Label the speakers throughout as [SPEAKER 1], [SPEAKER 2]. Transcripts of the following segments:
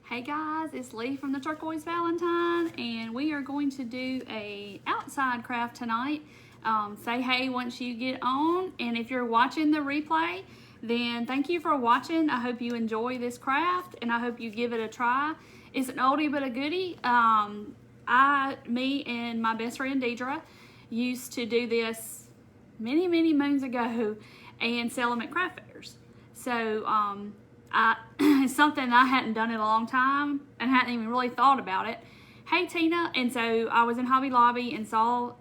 [SPEAKER 1] Hey guys, it's Lee from the Turquoise Valentine, and we are going to do a outside craft tonight. Say hey once you get on, and if you're watching the replay, then thank you for watching. I hope you enjoy this craft, and I hope you give it a try. It's an oldie but a goodie. Me and my best friend Deidre used to do this many moons ago and sell them at craft fairs. So it's something I hadn't done in a long time and hadn't even really thought about it. Hey Tina, and so I was in Hobby Lobby and saw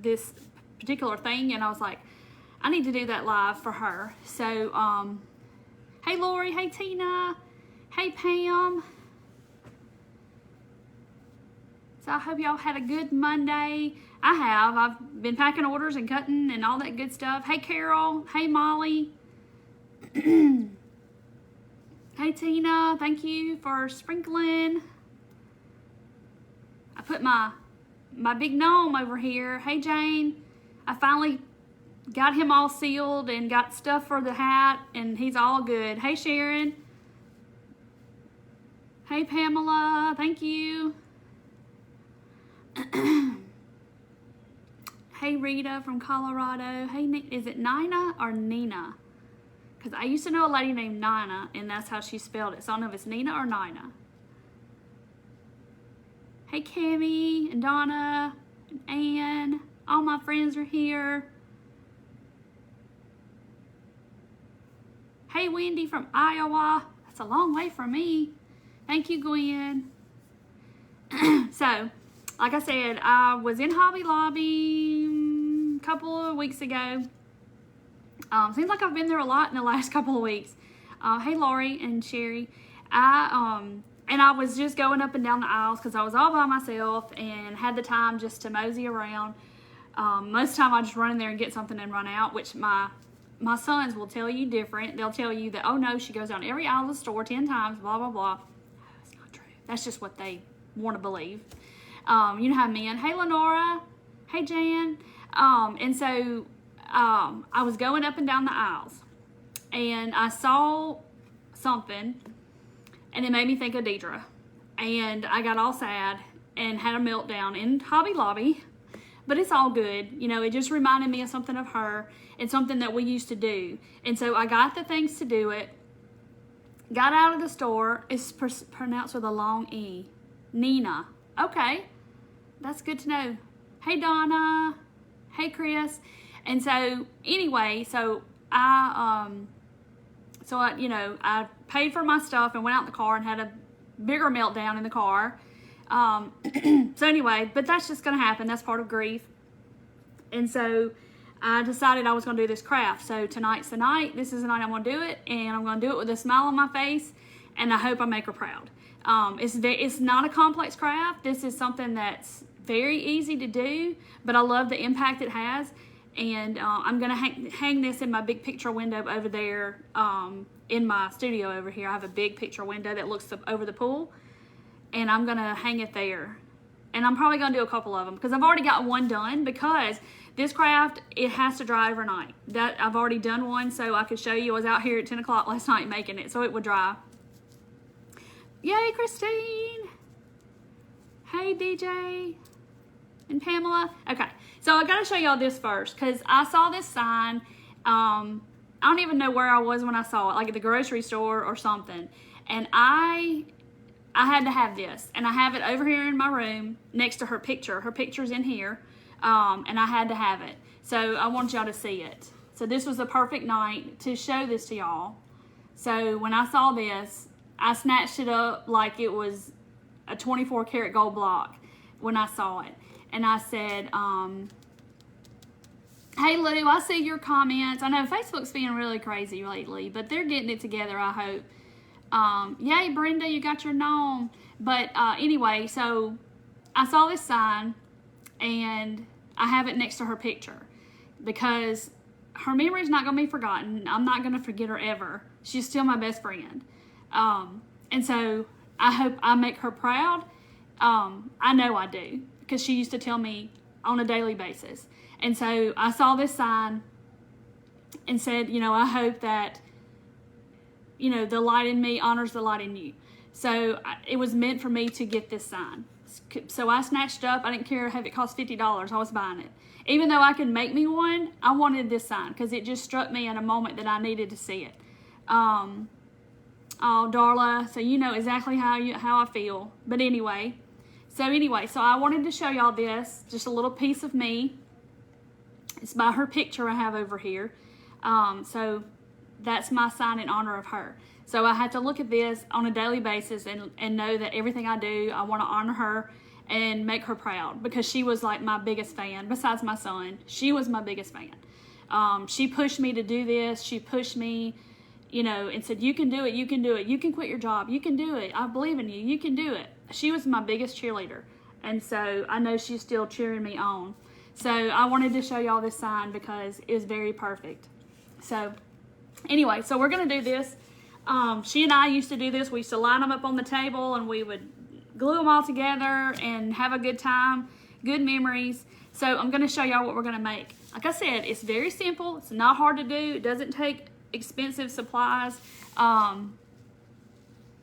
[SPEAKER 1] this particular thing, and I was like, I need to do that live for her. So hey Lori, hey Tina, hey Pam. So I hope y'all had a good Monday. I have. I've been packing orders and cutting and all that good stuff. Hey Carol, hey Molly. Hey Tina, thank you for sprinkling. I put my big gnome over here. Hey Jane, I finally got him all sealed and got stuff for the hat, and he's all good. Hey Sharon. Hey Pamela, thank you. Hey Rita from Colorado. Hey, is it Nina or Nina? Because I used to know a lady named Nina, and that's how she spelled it. So I don't know if it's Nina or Nina. Hey Cammie and Donna and Ann. All my friends are here. Hey Wendy from Iowa. That's a long way from me. Thank you, Gwen. So, like I said, I was in Hobby Lobby a couple of weeks ago. Seems like I've been there a lot in the last couple of weeks. Hey Lori and Sherry. I was just going up and down the aisles because I was all by myself and had the time just to mosey around. Most of the time I just run in there and get something and run out, which my sons will tell you different. They'll tell you that, oh no, she goes down every aisle of the store 10 times, blah, blah, blah. That's not true. That's just what they want to believe. You know how men. Hey Lenora. Hey Jan. And so I was going up and down the aisles, and I saw something, and it made me think of Deidre, and I got all sad and had a meltdown in Hobby Lobby, but it's all good. You know, it just reminded me of something of her and something that we used to do, and so I got the things to do it, got out of the store. It's pronounced with a long E. Nina. Okay, that's good to know. Hey Donna. Hey Chris. And so anyway, I paid for my stuff and went out in the car and had a bigger meltdown in the car. So anyway, but that's just going to happen. That's part of grief. And so I decided I was going to do this craft. So tonight's the night. This is the night I'm going to do it, and I'm going to do it with a smile on my face, and I hope I make her proud. It's not a complex craft. This is something that's very easy to do, but I love the impact it has. And I'm going to hang this in my big picture window over there in my studio over here. I have a big picture window that looks up over the pool, and I'm going to hang it there. And I'm probably going to do a couple of them because I've already got one done, because this craft, it has to dry overnight. That I've already done one, so I could show you. I was out here at 10 o'clock last night making it, so it would dry. Yay, Christine! Hey, DJ and Pamela. Okay, so I gotta show y'all this first, because I saw this sign. I don't even know where I was when I saw it, like at the grocery store or something, and I had to have this, and I have it over here in my room next to her picture. Her picture's in here, and I had to have it, so I want y'all to see it. So this was the perfect night to show this to y'all. So when I saw this, I snatched it up like it was a 24 karat gold block when I saw it. And I said, hey Lou, I see your comments. I know Facebook's being really crazy lately, but they're getting it together, I hope. Yay, Brenda, you got your gnome. But anyway, so I saw this sign, and I have it next to her picture because her memory is not going to be forgotten. I'm not going to forget her ever. She's still my best friend. And so I hope I make her proud. I know I do, because she used to tell me on a daily basis. And so I saw this sign and said, you know, I hope that you know, the light in me honors the light in you. So it was meant for me to get this sign. So I snatched up. I didn't care if it cost $50. I was buying it. Even though I could make me one, I wanted this sign because it just struck me at a moment that I needed to see it. Oh, Darla, so you know exactly how I feel. But anyway, so I wanted to show y'all this, just a little piece of me. It's by her picture I have over here. So that's my sign in honor of her. So I had to look at this on a daily basis and know that everything I do, I want to honor her and make her proud, because she was like my biggest fan. Besides my son, she was my biggest fan. She pushed me to do this. She pushed me, you know, and said, you can do it, you can do it. You can quit your job. You can do it. I believe in you. You can do it. She was my biggest cheerleader. And so I know she's still cheering me on. So I wanted to show y'all this sign because it was very perfect. So anyway, so we're going to do this. She and I used to do this. We used to line them up on the table and we would glue them all together and have a good time, good memories. So I'm going to show y'all what we're going to make. Like I said, it's very simple. It's not hard to do. It doesn't take expensive supplies. Oh,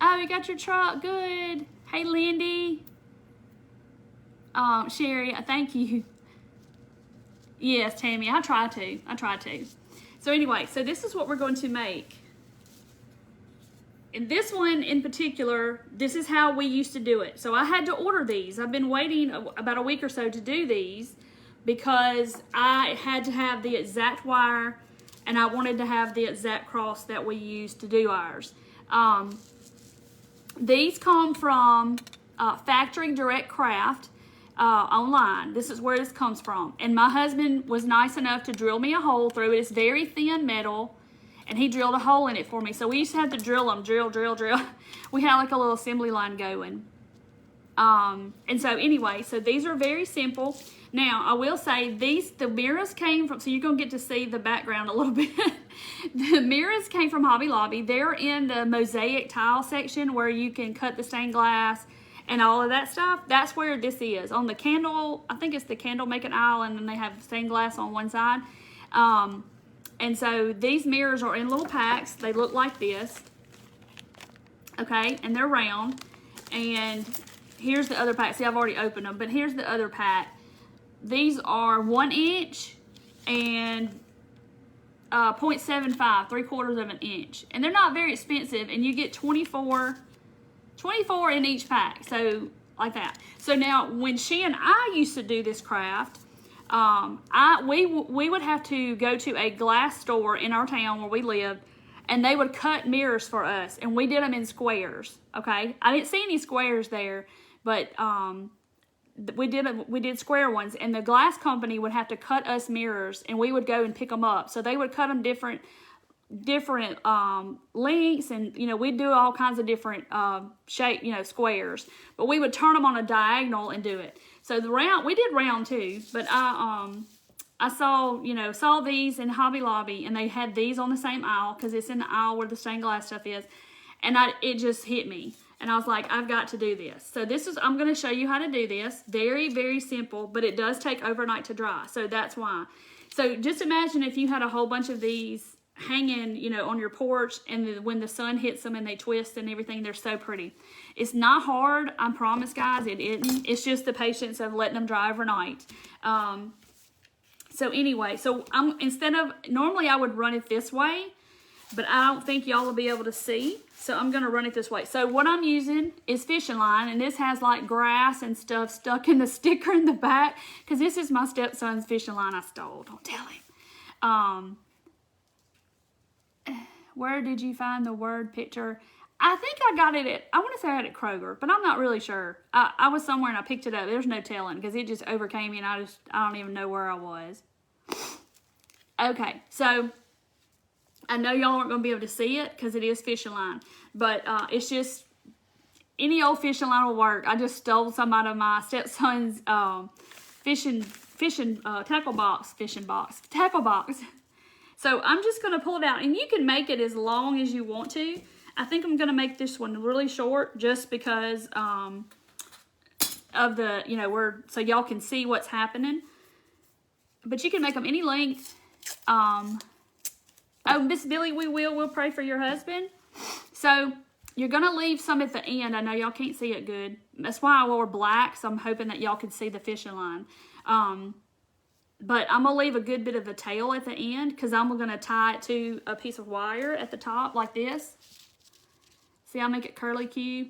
[SPEAKER 1] you got your truck. Good. Hey, Lindy. Sherry, thank you. Yes, Tammy, I try to. So anyway, so this is what we're going to make. And this one in particular, this is how we used to do it. So I had to order these. I've been waiting about a week or so to do these because I had to have the exact wire and I wanted to have the exact cross that we used to do ours. These come from Factory Direct Craft online. This is where this comes from. And my husband was nice enough to drill me a hole through it. It's very thin metal. And he drilled a hole in it for me. So we used to have to drill them, drill. We had like a little assembly line going. And so anyway, so these are very simple. Now, I will say the mirrors came from, so you're going to get to see the background a little bit. The mirrors came from Hobby Lobby. They're in the mosaic tile section where you can cut the stained glass and all of that stuff. That's where this is. On the candle, I think it's the candle making aisle, and then they have stained glass on one side. And so these mirrors are in little packs. They look like this. Okay, and they're round. And here's the other pack. See, I've already opened them, but here's the other pack. These are 1 inch and 0.75, 3/4 of an inch. And they're not very expensive, and you get 24 in each pack. So like that. So now when she and I used to do this craft, we would have to go to a glass store in our town where we lived, and they would cut mirrors for us, and we did them in squares. Okay, I didn't see any squares there, but we did square ones, and the glass company would have to cut us mirrors, and we would go and pick them up. So they would cut them different lengths, and you know, we'd do all kinds of different shape, you know, squares, but we would turn them on a diagonal and do it. So the round, we did round too, but I saw these in Hobby Lobby, and they had these on the same aisle because it's in the aisle where the stained glass stuff is, and it just hit me, and I was like, I've got to do this. So I'm going to show you how to do this. Very, very simple, but it does take overnight to dry, so that's why. So just imagine if you had a whole bunch of these hanging, you know, on your porch, and when the sun hits them and they twist and everything, they're so pretty. It's not hard, I promise, guys. It isn't. It's just the patience of letting them dry overnight. So anyway, so normally I would run it this way, but I don't think y'all will be able to see, so I'm going to run it this way. So what I'm using is fishing line, and this has like grass and stuff stuck in the sticker in the back, because this is my stepson's fishing line I stole. Don't tell him. Where did you find the word picture? I think I got it I want to say I had it at Kroger, but I'm not really sure. I was somewhere and I picked it up. There's no telling because it just overcame me, and I don't even know where I was. Okay, so I know y'all aren't going to be able to see it because it is fishing line, but it's just any old fishing line will work. I just stole some out of my stepson's tackle box. So I'm just going to pull it out, and you can make it as long as you want to. I think I'm going to make this one really short just because of the, you know, so y'all can see what's happening. But you can make them any length. Oh, Miss Billy, we'll pray for your husband. So you're going to leave some at the end. I know y'all can't see it good. That's why I wore black, so I'm hoping that y'all can see the fishing line. But I'm going to leave a good bit of the tail at the end because I'm going to tie it to a piece of wire at the top like this. See, I'll make it curly Q.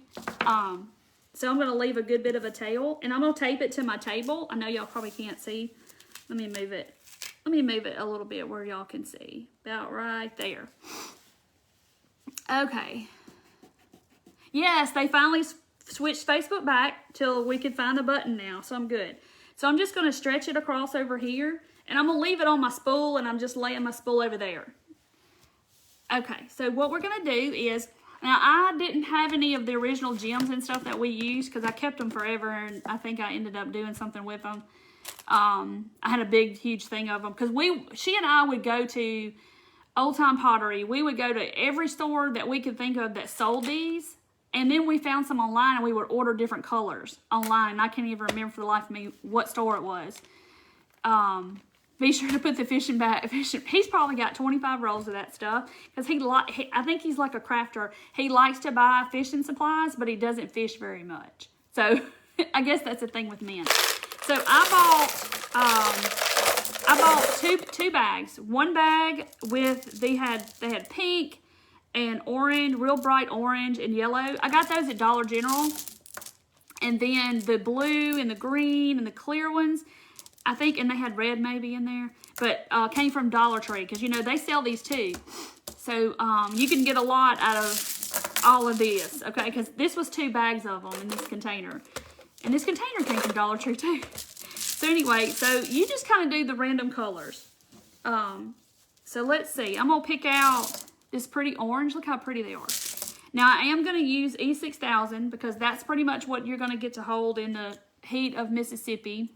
[SPEAKER 1] So I'm going to leave a good bit of a tail, and I'm going to tape it to my table. I know y'all probably can't see. Let me move it. Let me move it a little bit where y'all can see. About right there. Okay. Yes, they finally switched Facebook back till we could find the button now, so I'm good. So I'm just going to stretch it across over here, and I'm going to leave it on my spool, and I'm just laying my spool over there. Okay, so what we're going to do is, now I didn't have any of the original gems and stuff that we used because I kept them forever, and I think I ended up doing something with them. I had a big, huge thing of them because she and I would go to Old Time Pottery. We would go to every store that we could think of that sold these. And then we found some online, and we would order different colors online. And I can't even remember for the life of me what store it was. Be sure to put the fishing bag. He's probably got 25 rolls of that stuff because I think he's like a crafter. He likes to buy fishing supplies, but he doesn't fish very much. So I guess that's the thing with men. So I bought two bags. One bag with they had pink and orange, real bright orange and yellow. I got those at Dollar General. And then the blue and the green and the clear ones, I think, and they had red maybe in there, but came from Dollar Tree because, you know, they sell these too. So you can get a lot out of all of this, okay? Because this was 2 bags of them in this container. And this container came from Dollar Tree too. So anyway, so you just kind of do the random colors. So let's see. I'm going to pick out this pretty orange. Look how pretty they are. Now, I am going to use E6000 because that's pretty much what you're going to get to hold in the heat of Mississippi.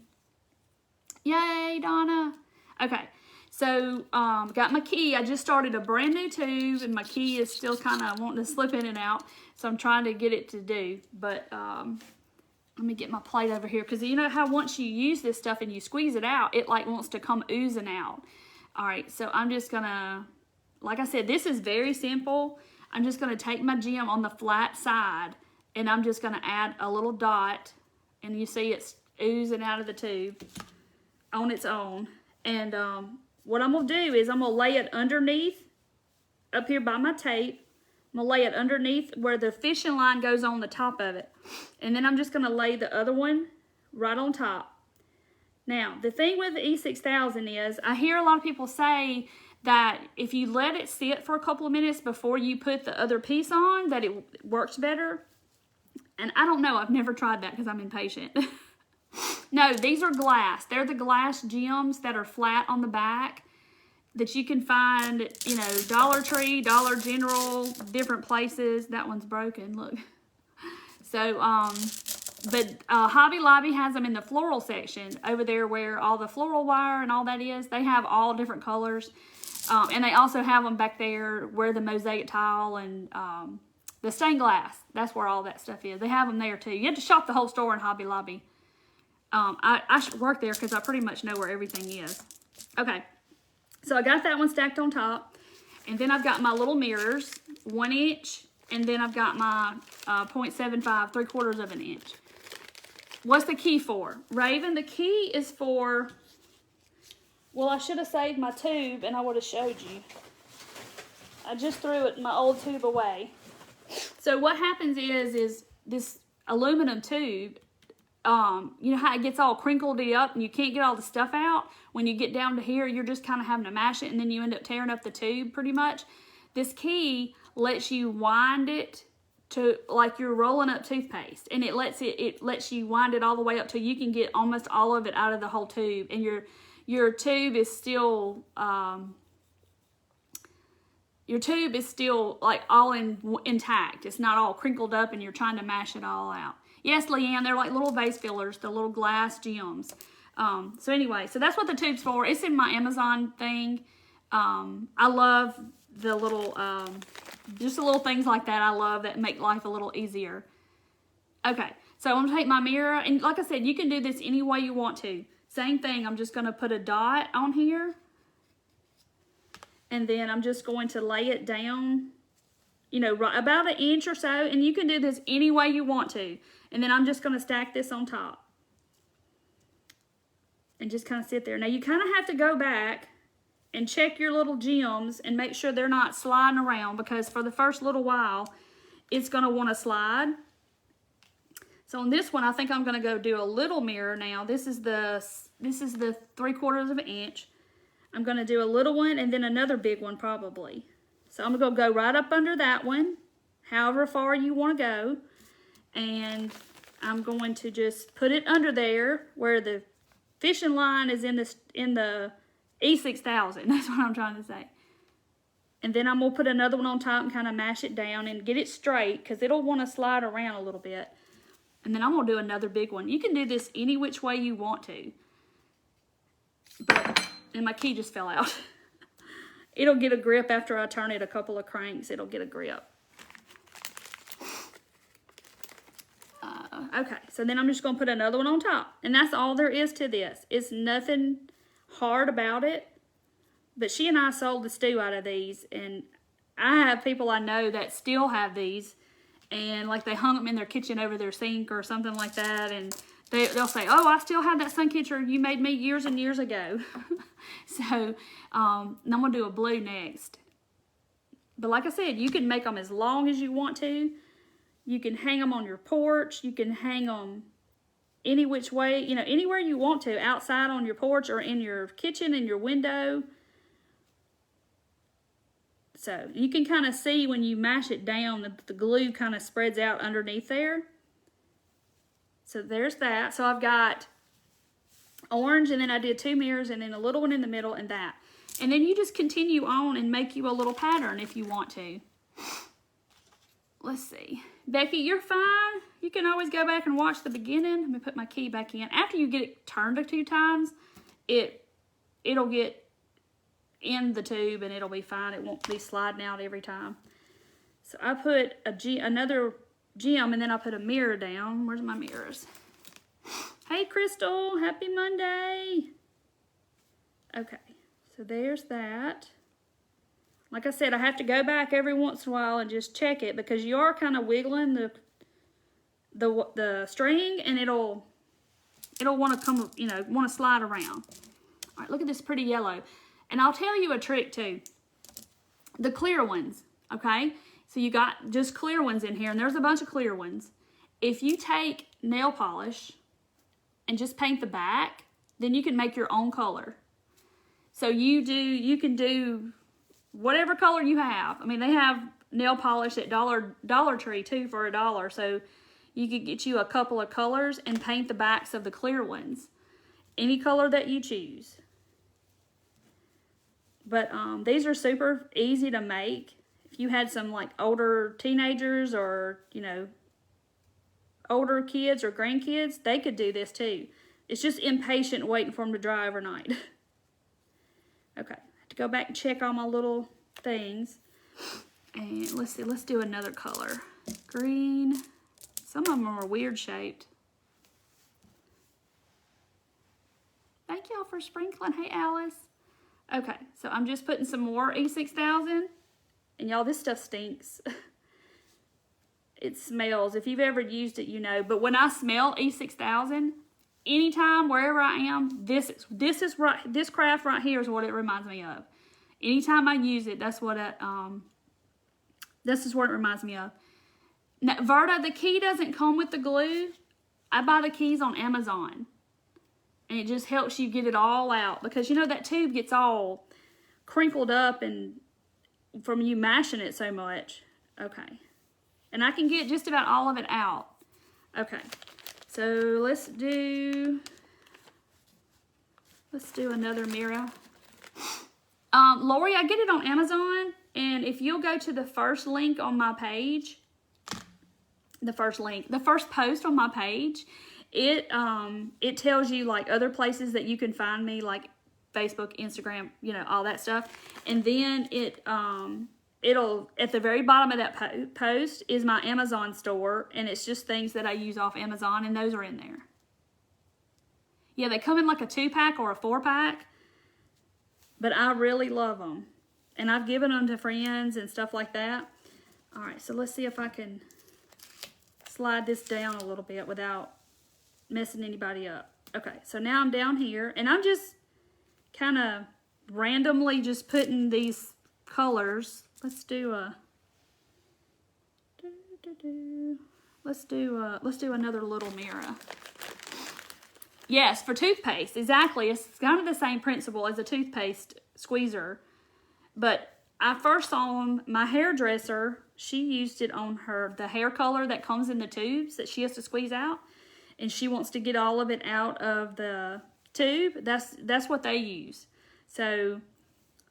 [SPEAKER 1] Yay, Donna. Okay, so got my key. I just started a brand new tube, and my key is still kind of wanting to slip in and out. So I'm trying to get it to do. But let me get my plate over here because you know how once you use this stuff and you squeeze it out, it like wants to come oozing out. All right, so I'm just going to... Like I said, this is very simple. I'm just going to take my gem on the flat side, and I'm just going to add a little dot, and you see it's oozing out of the tube on its own. And what I'm going to do is I'm going to lay it underneath, up here by my tape. I'm going to lay it underneath where the fishing line goes on the top of it. And then I'm just going to lay the other one right on top. Now, the thing with the E6000 is, I hear a lot of people say that if you let it sit for a couple of minutes before you put the other piece on, that it works better. And I don't know. I've never tried that because I'm impatient. No, these are glass. They're the glass gems that are flat on the back that you can find, you know, Dollar Tree, Dollar General, different places. That one's broken, look. So, but Hobby Lobby has them in the floral section over there where all the floral wire and all that is. They have all different colors. And they also have them back there where the mosaic tile and the stained glass. That's where all that stuff is. They have them there too. You have to shop the whole store in Hobby Lobby. I should work there because I pretty much know where everything is. Okay, so I got that one stacked on top. And then I've got my little mirrors, 1 inch. And then I've got my 0.75, 3/4 of an inch. What's the key for? Raven, the key is for... Well, I should have saved my tube and I would have showed you. I just threw my old tube away. So what happens is this aluminum tube, you know how it gets all crinkled up and you can't get all the stuff out? When you get down to here, you're just kind of having to mash it and then you end up tearing up the tube pretty much. This key lets you wind it to like you're rolling up toothpaste, and it lets you wind it all the way up till you can get almost all of it out of the whole tube, and your tube is still like all intact. It's not all crinkled up and you're trying to mash it all out. Yes, Leanne, they're like little vase fillers, the little glass gems. So anyway, so that's what the tube's for. It's in my Amazon thing. I love the little, just the little things like that I love that make life a little easier. Okay, so I'm going to take my mirror, and like I said, you can do this any way you want to. Same thing, I'm just going to put a dot on here, and then I'm just going to lay it down you know, right about an inch or so, and you can do this any way you want to. And then I'm just going to stack this on top. And just kind of sit there. Now you kind of have to go back and check your little gems and make sure they're not sliding around, because for the first little while, it's going to want to slide. So on this one, I think I'm going to go do a little mirror now. This is the 3/4 of an inch. I'm going to do a little one and then another big one probably. So I'm going to go right up under that one, however far you want to go. And I'm going to just put it under there where the fishing line is in the E6000. That's what I'm trying to say. And then I'm going to put another one on top and kind of mash it down and get it straight, because it'll want to slide around a little bit. And then I'm going to do another big one. You can do this any which way you want to. And my key just fell out. It'll get a grip after I turn it a couple of cranks. It'll get a grip. Okay, so then I'm just going to put another one on top. And that's all there is to this. It's nothing hard about it. But she and I sold the stew out of these. And I have people I know that still have these. And like they hung them in their kitchen over their sink or something like that. And they'll say, oh, I still have that Suncatcher you made me years and years ago. So I'm going to do a blue next. But like I said, you can make them as long as you want to. You can hang them on your porch. You can hang them any which way, you know, anywhere you want to, outside on your porch or in your kitchen, in your window. So you can kind of see when you mash it down, the glue kind of spreads out underneath there. So there's that. So I've got orange, and then I did 2 mirrors, and then a little one in the middle, and that. And then you just continue on and make you a little pattern if you want to. Let's see. Becky, you're fine. You can always go back and watch the beginning. Let me put my key back in. After you get it turned a 2 times, it'll get in the tube and it'll be fine. It won't be sliding out every time. So I put another gem, and then I put a mirror down. Where's my mirrors? Hey, Crystal. Happy Monday. Okay. So there's that. Like I said, I have to go back every once in a while and just check it, because you are kind of wiggling the string, and it'll want to come, you know, want to slide around. All right, look at this pretty yellow. And I'll tell you a trick too. The clear ones, okay? So you got just clear ones in here, and there's a bunch of clear ones. If you take nail polish and just paint the back, then you can make your own color. So you can do whatever color you have. I mean, they have nail polish at Dollar Tree too for $1. So you could get you a couple of colors and paint the backs of the clear ones. Any color that you choose. But these are super easy to make. If you had some like older teenagers or, you know, older kids or grandkids, they could do this too. It's just impatient waiting for them to dry overnight. Okay, I have to go back and check all my little things. And let's see, let's do another color. Green. Some of them are weird shaped. Thank y'all for sprinkling. Hey, Alice. Okay, so I'm just putting some more E6000. And y'all, this stuff stinks. It smells. If you've ever used it, you know. But when I smell E6000, anytime, wherever I am, this craft right here is what it reminds me of. Anytime I use it, that's what this is what it reminds me of. Now, Verda, the key doesn't come with the glue. I buy the keys on Amazon. And it just helps you get it all out. Because, you know, that tube gets all crinkled up and from you mashing it so much. Okay. And I can get just about all of it out. Okay. So let's do another mirror. Lori, I get it on Amazon. And if you'll go to the first link on my page, the first post on my page, it tells you like other places that you can find me, like Facebook, Instagram, you know, all that stuff. And then it'll, at the very bottom of that post is my Amazon store, and it's just things that I use off Amazon, and those are in there. Yeah, they come in like a 2-pack or a 4-pack, but I really love them. And I've given them to friends and stuff like that. All right, so let's see if I can slide this down a little bit without messing anybody up. Okay, so now I'm down here, and I'm just kind of randomly just putting these colors. Let's do a, let's do another little mirror. Yes, for toothpaste, exactly. It's kind of the same principle as a toothpaste squeezer, but I first saw them, my hairdresser, she used it on the hair color that comes in the tubes that she has to squeeze out, and she wants to get all of it out of the tube. That's what they use. So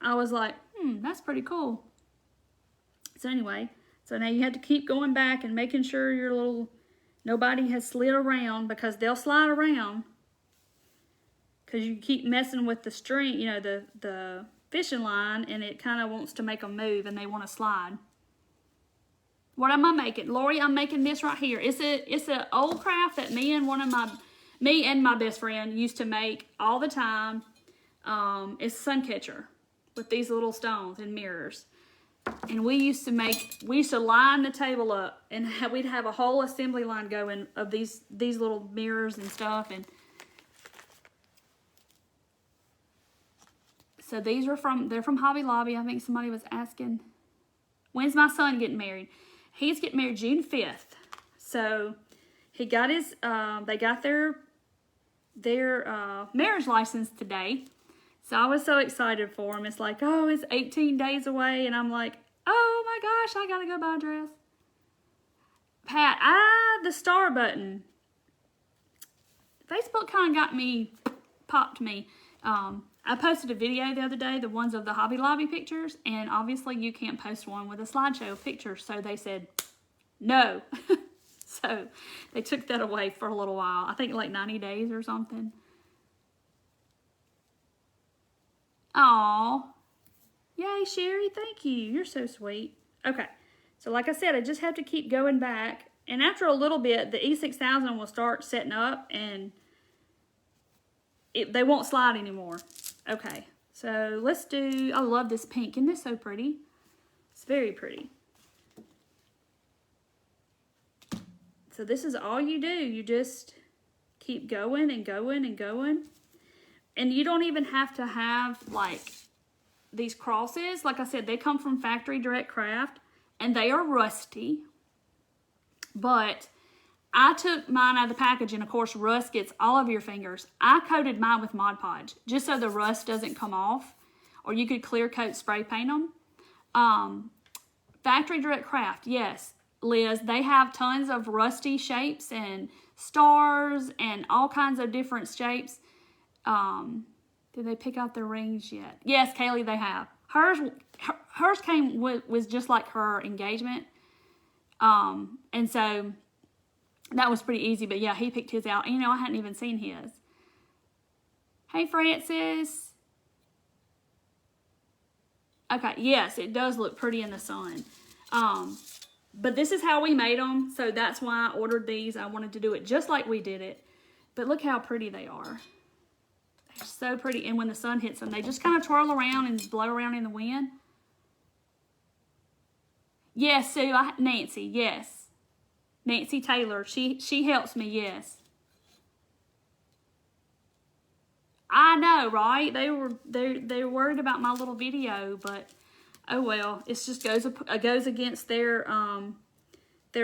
[SPEAKER 1] I was like, that's pretty cool. So anyway, so now you have to keep going back and making sure nobody has slid around, because they'll slide around because you keep messing with the string, the fishing line, and it kind of wants to make them move and they want to slide. What am I making? Lori, I'm making this right here. It's a old craft that me and my best friend used to make all the time. It's Suncatcher with these little stones and mirrors. And we used to line the table up, and we'd have a whole assembly line going of these little mirrors and stuff. And so they're from Hobby Lobby. I think somebody was asking, when's my son getting married? He's getting married June 5th. So he got they got their marriage license today. So I was so excited for him. It's like, oh, it's 18 days away. And I'm like, oh my gosh, I got to go buy a dress. Pat, the star button. Facebook kind of popped me. I posted a video the other day, the ones of the Hobby Lobby pictures, and obviously you can't post one with a slideshow of pictures, so they said no. So they took that away for a little while. I think like 90 days or something. Aw. Yay, Sherry, thank you. You're so sweet. Okay, so like I said, I just have to keep going back, and after a little bit, the E6000 will start setting up, and they won't slide anymore. Okay, so let's do, I love this pink. Isn't this so pretty? It's very pretty. So this is all you do. You just keep going and going and going. And you don't even have to have like these crosses. Like I said, they come from Factory Direct Craft, and they are rusty. But I took mine out of the package, and of course rust gets all over your fingers. I coated mine with Mod Podge just so the rust doesn't come off, or you could clear coat spray paint them. Factory Direct Craft, yes, Liz, they have tons of rusty shapes and stars and all kinds of different shapes. Did they pick out their rings yet? Yes, Kaylee, they have. Hers came was just like her engagement, and so that was pretty easy, but yeah, he picked his out. I hadn't even seen his. Hey, Francis. Okay, yes, it does look pretty in the sun. But this is how we made them, so that's why I ordered these. I wanted to do it just like we did it. But look how pretty they are. They're so pretty, and when the sun hits them, they just kind of twirl around and blow around in the wind. Yes, Sue, Nancy, yes. Nancy Taylor, she helps me, yes. I know, right? They're worried about my little video, but oh well. It just goes against their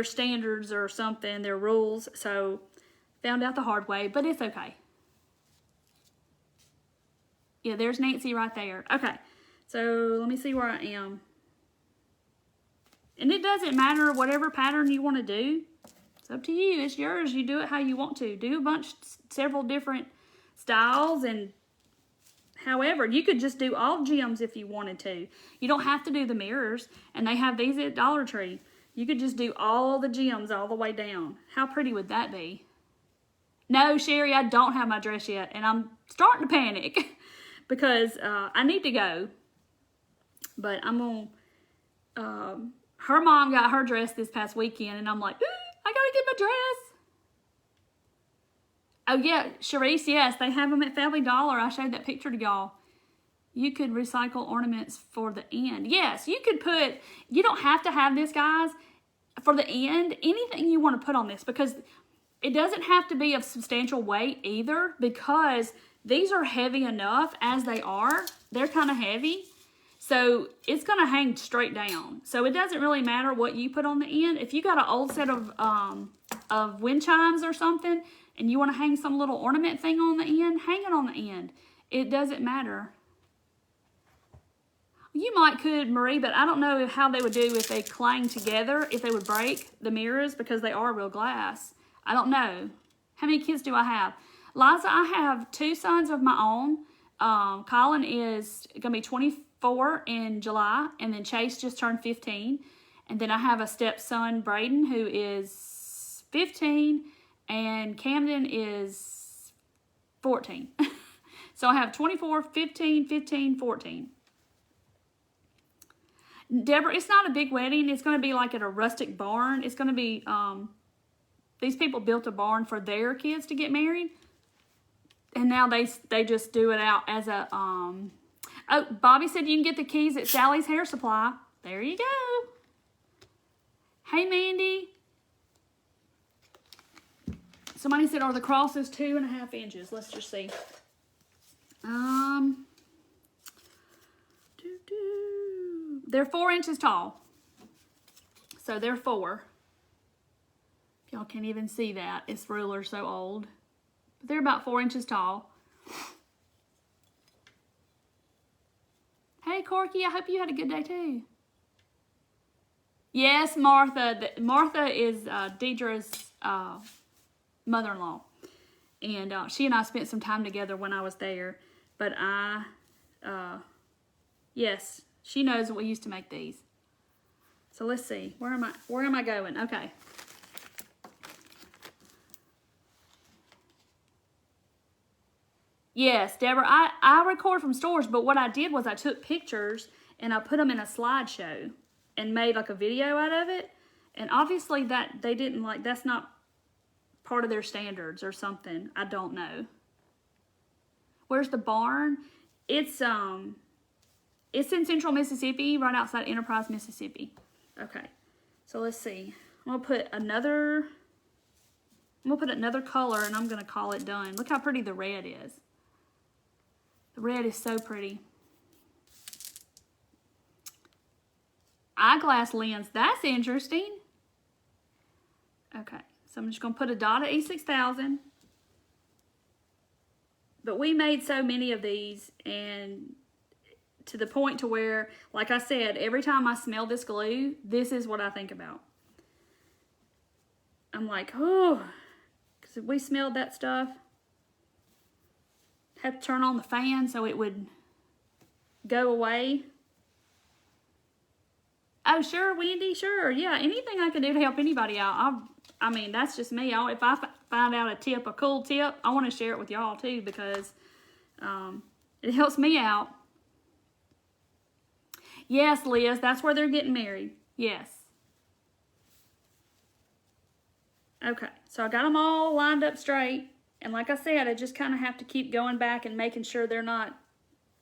[SPEAKER 1] standards or something, their rules. So found out the hard way, but it's okay. Yeah, there's Nancy right there. Okay, so let me see where I am. And it doesn't matter whatever pattern you want to do. It's up to you. It's yours. You do it how you want to. Do several different styles, and however, you could just do all gems if you wanted to. You don't have to do the mirrors, and they have these at Dollar Tree. You could just do all the gems all the way down. How pretty would that be? No, Sherry, I don't have my dress yet, and I'm starting to panic because I need to go. But I'm going to... her mom got her dress this past weekend, and I'm like, ooh, I gotta get my dress. Oh, yeah, Sharice, yes, they have them at Family Dollar. I showed that picture to y'all. You could recycle ornaments for the end. Yes, you could put, you don't have to have this, guys, for the end, anything you want to put on this, because it doesn't have to be of substantial weight either, because these are heavy enough as they are. They're kind of heavy. So it's going to hang straight down. So it doesn't really matter what you put on the end. If you got an old set of wind chimes or something, and you want to hang some little ornament thing on the end, hang it on the end. It doesn't matter. You might could, Marie, but I don't know how they would do if they clang together, if they would break the mirrors, because they are real glass. I don't know. How many kids do I have? Liza, I have 2 sons of my own. Colin is going to be 24 in July, and then Chase just turned 15. And then I have a stepson, Braden, who is 15, and Camden is 14. So I have 24, 15, 15, 14. Deborah, it's not a big wedding. It's going to be like at a rustic barn. It's going to be, these people built a barn for their kids to get married. And now they just do it out as a, oh, Bobby said you can get the keys at Sally's Hair Supply. There you go. Hey, Mandy. Somebody said, are the crosses 2.5 inches? Let's just see. They're 4 inches tall. So they're 4. Y'all can't even see that. This ruler's so old. But they're about 4 inches tall. Hey, Corky, I hope you had a good day too. Yes, Martha. Martha is Deidre's mother-in-law. And she and I spent some time together when I was there. But yes, she knows that we used to make these. So let's see. Where am I going? Okay. Yes, Deborah, I record from stores, but what I did was I took pictures and I put them in a slideshow and made like a video out of it. And obviously that they didn't like, that's not part of their standards or something. I don't know. Where's the barn? It's in Central Mississippi, right outside Enterprise, Mississippi. Okay, so let's see. I'm gonna put another color and I'm gonna call it done. Look how pretty the red is. The red is so pretty. Eyeglass lens, that's interesting. Okay, so I'm just gonna put a dot of E6000. But we made so many of these, and to the point to where, like I said, every time I smell this glue, this is what I think about. I'm like, oh, because if we smelled that stuff, had to turn on the fan so it would go away. Oh, sure, Wendy, sure. Yeah, anything I can do to help anybody out. I mean, that's just me. If I find out a cool tip, I want to share it with y'all too, because it helps me out. Yes, Liz, that's where they're getting married. Yes. Okay, so I got them all lined up straight. And like I said, I just kind of have to keep going back and making sure they're not,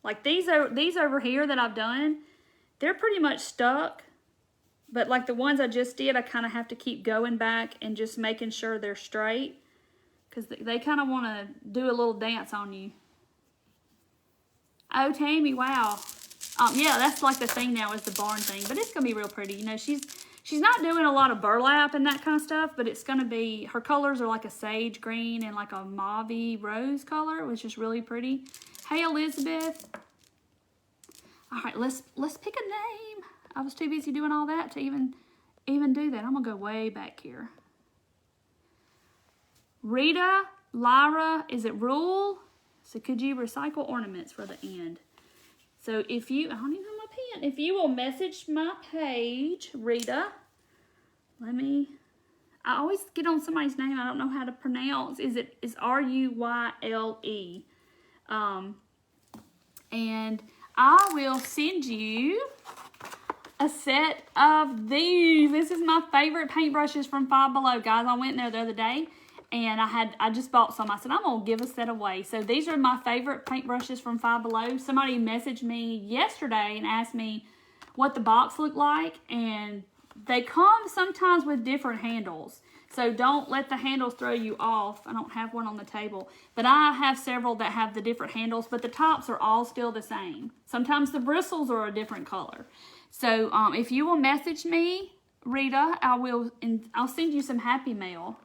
[SPEAKER 1] like these over here that I've done, they're pretty much stuck. But like the ones I just did, I kind of have to keep going back and just making sure they're straight. Because they kind of want to do a little dance on you. Oh, Tammy, wow. Yeah, that's like the thing now is the barn thing. But it's going to be real pretty. You know, she's not doing a lot of burlap and that kind of stuff. But it's going to be, her colors are like a sage green and like a mauve rose color, which is really pretty. Hey, Elizabeth. All right, let's pick a name. I was too busy doing all that to even do that. I'm going to go way back here. Rita, Lyra, is it Rule? So could you recycle ornaments for the end? So if you, I don't even have my pen. If you will message my page, Rita, I always get on somebody's name I don't know how to pronounce. It's R-U-Y-L-E. And I will send you a set of these. This is my favorite paintbrushes from Five Below, guys. I went in there the other day and I just bought some. I said, I'm going to give a set away. So these are my favorite paintbrushes from Five Below. Somebody messaged me yesterday and asked me what the box looked like, and they come sometimes with different handles. So don't let the handles throw you off. I don't have one on the table, but I have several that have the different handles, but the tops are all still the same. Sometimes the bristles are a different color. So if you will message me, Rita, I'll send you some happy mail.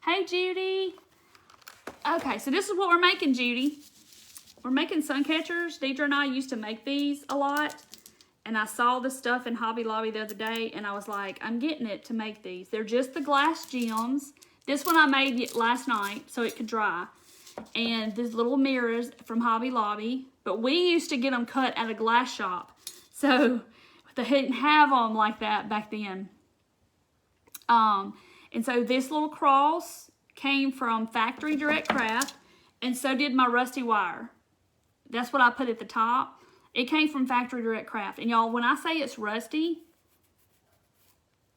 [SPEAKER 1] Hey, Judy. Okay, so this is what we're making, Judy. We're making suncatchers. Deidre and I used to make these a lot. And I saw the stuff in Hobby Lobby the other day, and I was like, I'm getting it to make these. They're just the glass gems. This one I made last night so it could dry. And these little mirrors from Hobby Lobby. But we used to get them cut at a glass shop. So they didn't have them like that back then. And so this little cross came from Factory Direct Craft, and so did my rusty wire. That's what I put at the top. It came from Factory Direct Craft. And y'all, when I say it's rusty,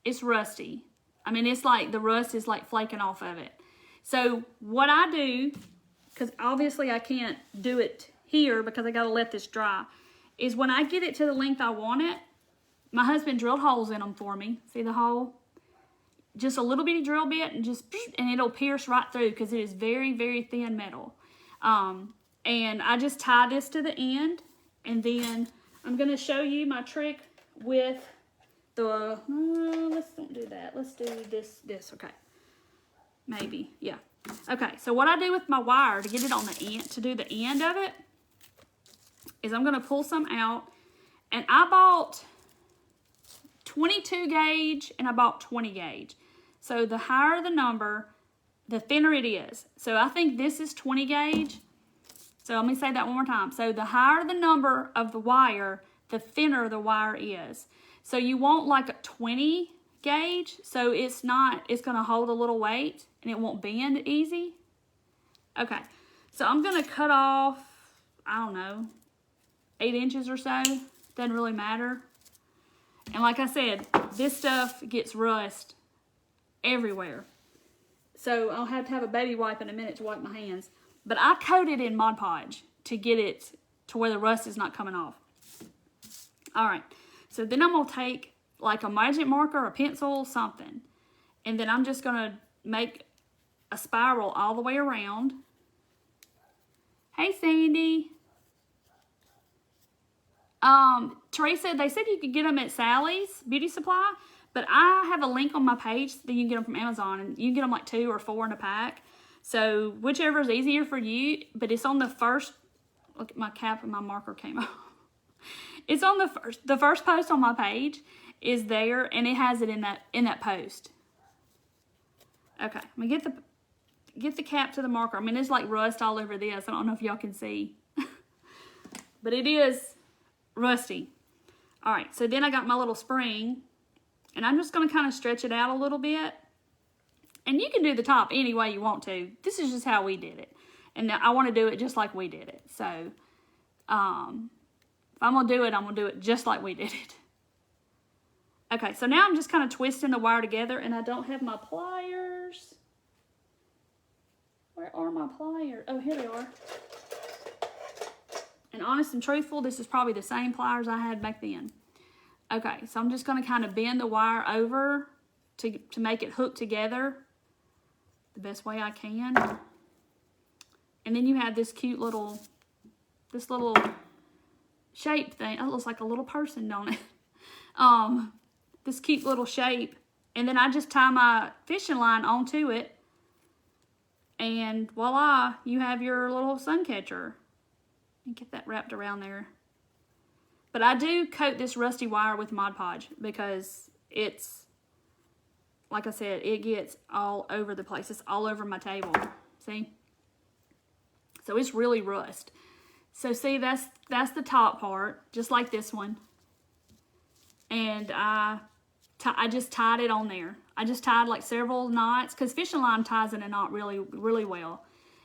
[SPEAKER 1] it's rusty. I mean, it's like the rust is like flaking off of it. So what I do, because obviously I can't do it here because I got to let this dry, is when I get it to the length I want it, my husband drilled holes in them for me. See the hole? Just a little bitty drill bit, and it'll pierce right through because it is very, very thin metal. And I just tie this to the end. And then I'm going to show you my trick with the, let's don't do that. Let's do this, okay. Maybe, yeah. Okay, so what I do with my wire to get it on the end, to do the end of it, is I'm going to pull some out. And I bought 22 gauge and I bought 20 gauge. So the higher the number, the thinner it is. So I think this is 20 gauge. So let me say that one more time. So the higher the number of the wire, the thinner the wire is. So you want like a 20 gauge. So it's going to hold a little weight and it won't bend easy. Okay. So I'm going to cut off, I don't know, 8 inches or so. Doesn't really matter. And like I said, this stuff gets rust everywhere. So I'll have to have a baby wipe in a minute to wipe my hands. But I coat it in Mod Podge to get it to where the rust is not coming off. All right. So then I'm going to take like a magic marker, a pencil, something. And then I'm just going to make a spiral all the way around. Hey, Sandy. Teresa, they said you could get them at Sally's Beauty Supply. But I have a link on my page that you can get them from Amazon. And you can get them like 2 or 4 in a pack. So whichever is easier for you, but it's on the first, look at my cap and my marker came off. It's on the first post on my page is there, and it has it in that post. Okay, I'm gonna get the cap to the marker. I mean, it's like rust all over this. I don't know if y'all can see, but it is rusty. All right, so then I got my little spring, and I'm just gonna kind of stretch it out a little bit. And you can do the top any way you want to. This is just how we did it. And I want to do it just like we did it. So, if I'm going to do it, I'm going to do it just like we did it. Okay, so now I'm just kind of twisting the wire together. And I don't have my pliers. Where are my pliers? Oh, here they are. And honest and truthful, this is probably the same pliers I had back then. Okay, so I'm just going to kind of bend the wire over to make it hook together the best way I can. And then you have this cute little, this little shape thing. It looks like a little person, don't it? This cute little shape. And then I just tie my fishing line onto it. And voila, you have your little sun catcher. And get that wrapped around there. But I do coat this rusty wire with Mod Podge because it's, like I said, it gets all over the place. It's all over my table. See? So it's really rust. So see, that's the top part, just like this one. And I just tied it on there. I just tied like several knots because fishing line ties in a knot really, really well.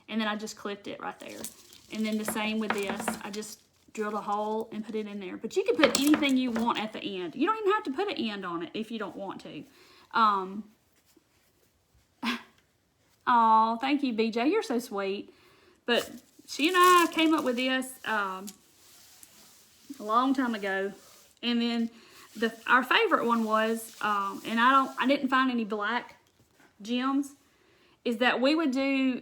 [SPEAKER 1] And then I just clipped it right there. And then the same with this. I just drilled a hole and put it in there. But you can put anything you want at the end. You don't even have to put an end on it if you don't want to. Oh, thank you, BJ. You're so sweet. But she and I came up with this a long time ago. And then our favorite one was, and I didn't find any black gems, is that we would do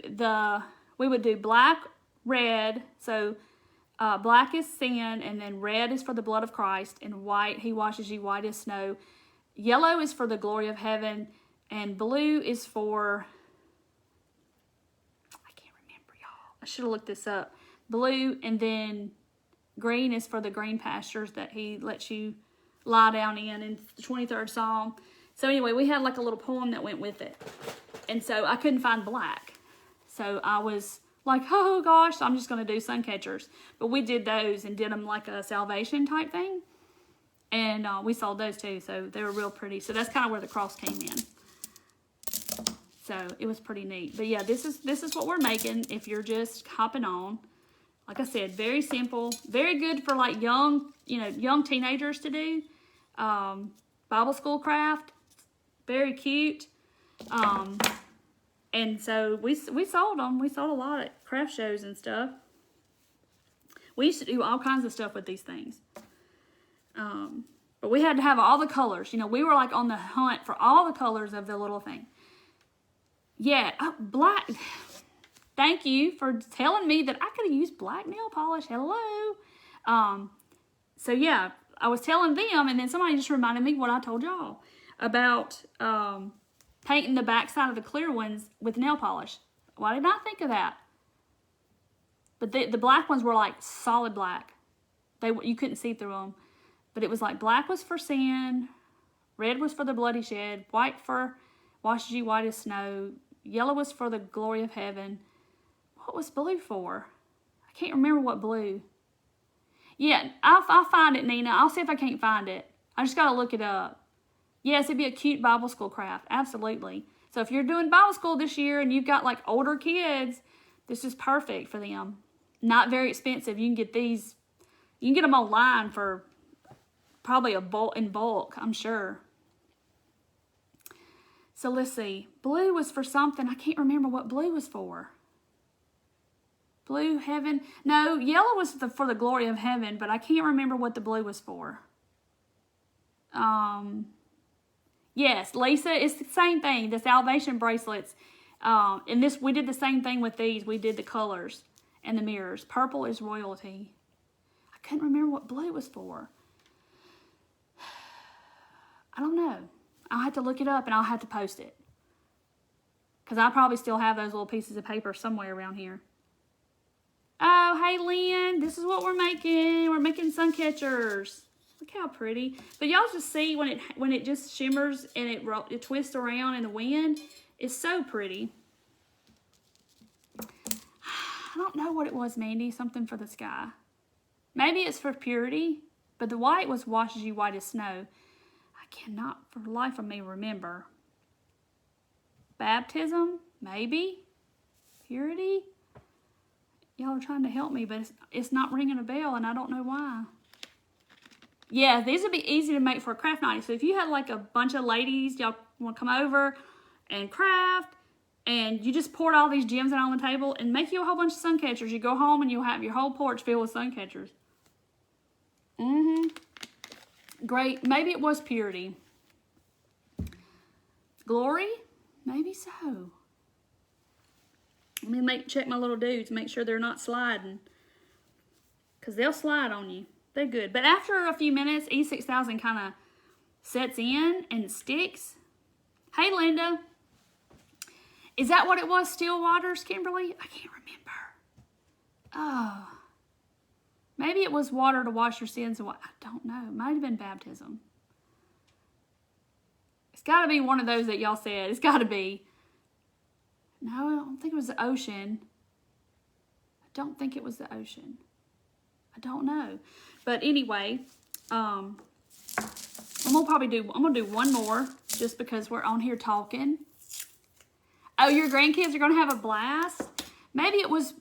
[SPEAKER 1] black, red. So black is sin, and then red is for the blood of Christ, and white, he washes you white as snow. Yellow is for the glory of heaven, and blue is for, I can't remember, y'all. I should have looked this up. Blue, and then green is for the green pastures that he lets you lie down in the 23rd Psalm. So anyway, we had like a little poem that went with it. And so I couldn't find black. So I was like, oh gosh, I'm just going to do suncatchers. But we did those and did them like a salvation type thing. And we sold those too, so they were real pretty. So that's kind of where the cross came in. So it was pretty neat. But yeah, this is what we're making if you're just hopping on. Like I said, very simple, very good for like young teenagers to do. Bible school craft, very cute. And so we sold them. We sold a lot at craft shows and stuff. We used to do all kinds of stuff with these things. But we had to have all the colors. We were like on the hunt for all the colors of the little thing. Yeah, black. Thank you for telling me that I could have used black nail polish. Hello. So yeah, I was telling them, and then somebody just reminded me what I told y'all about painting the back side of the clear ones with nail polish. Why did I not think of that? But the black ones were like solid black. You couldn't see through them. But it was like black was for sin, red was for the bloody shed, white for washes you white as snow, yellow was for the glory of heaven. What was blue for? I can't remember what blue. Yeah, I'll find it, Nina. I'll see if I can't find it. I just got to look it up. Yes, it'd be a cute Bible school craft. Absolutely. So if you're doing Bible school this year and you've got like older kids, this is perfect for them. Not very expensive. You can get these, you can get them online for probably in bulk, I'm sure. So let's see. Blue was for something. I can't remember what blue was for. Blue, heaven. No, yellow was for the glory of heaven, but I can't remember what the blue was for. Yes, Lisa, it's the same thing. The salvation bracelets. And we did the same thing with these. We did the colors and the mirrors. Purple is royalty. I couldn't remember what blue was for. I don't know. I'll have to look it up and I'll have to post it. Because I probably still have those little pieces of paper somewhere around here. Oh, hey, Lynn. This is what we're making. We're making suncatchers. Look how pretty. But y'all just see when it just shimmers and it twists around in the wind. It's so pretty. I don't know what it was, Mandy. Something for the sky. Maybe it's for purity. But the white washes you white as snow. I cannot for the life of me remember. Baptism? Maybe. Purity? Y'all are trying to help me, but it's not ringing a bell, and I don't know why. Yeah, these would be easy to make for a craft night. So if you had like a bunch of ladies, y'all want to come over and craft, and you just poured all these gems out on the table and make you a whole bunch of suncatchers. You go home and you'll have your whole porch filled with suncatchers. Great. Maybe it was purity. Glory? Maybe so. Let me check my little dudes, make sure they're not sliding. Because they'll slide on you. They're good. But after a few minutes, E6000 kind of sets in and sticks. Hey, Linda. Is that what it was? Still waters, Kimberly? I can't remember. Oh. Maybe it was water to wash your sins away. I don't know. It might have been baptism. It's got to be one of those that y'all said. It's got to be. No, I don't think it was the ocean. I don't think it was the ocean. I don't know. But anyway, I'm gonna do one more just because we're on here talking. Oh, your grandkids are gonna have a blast. Maybe it was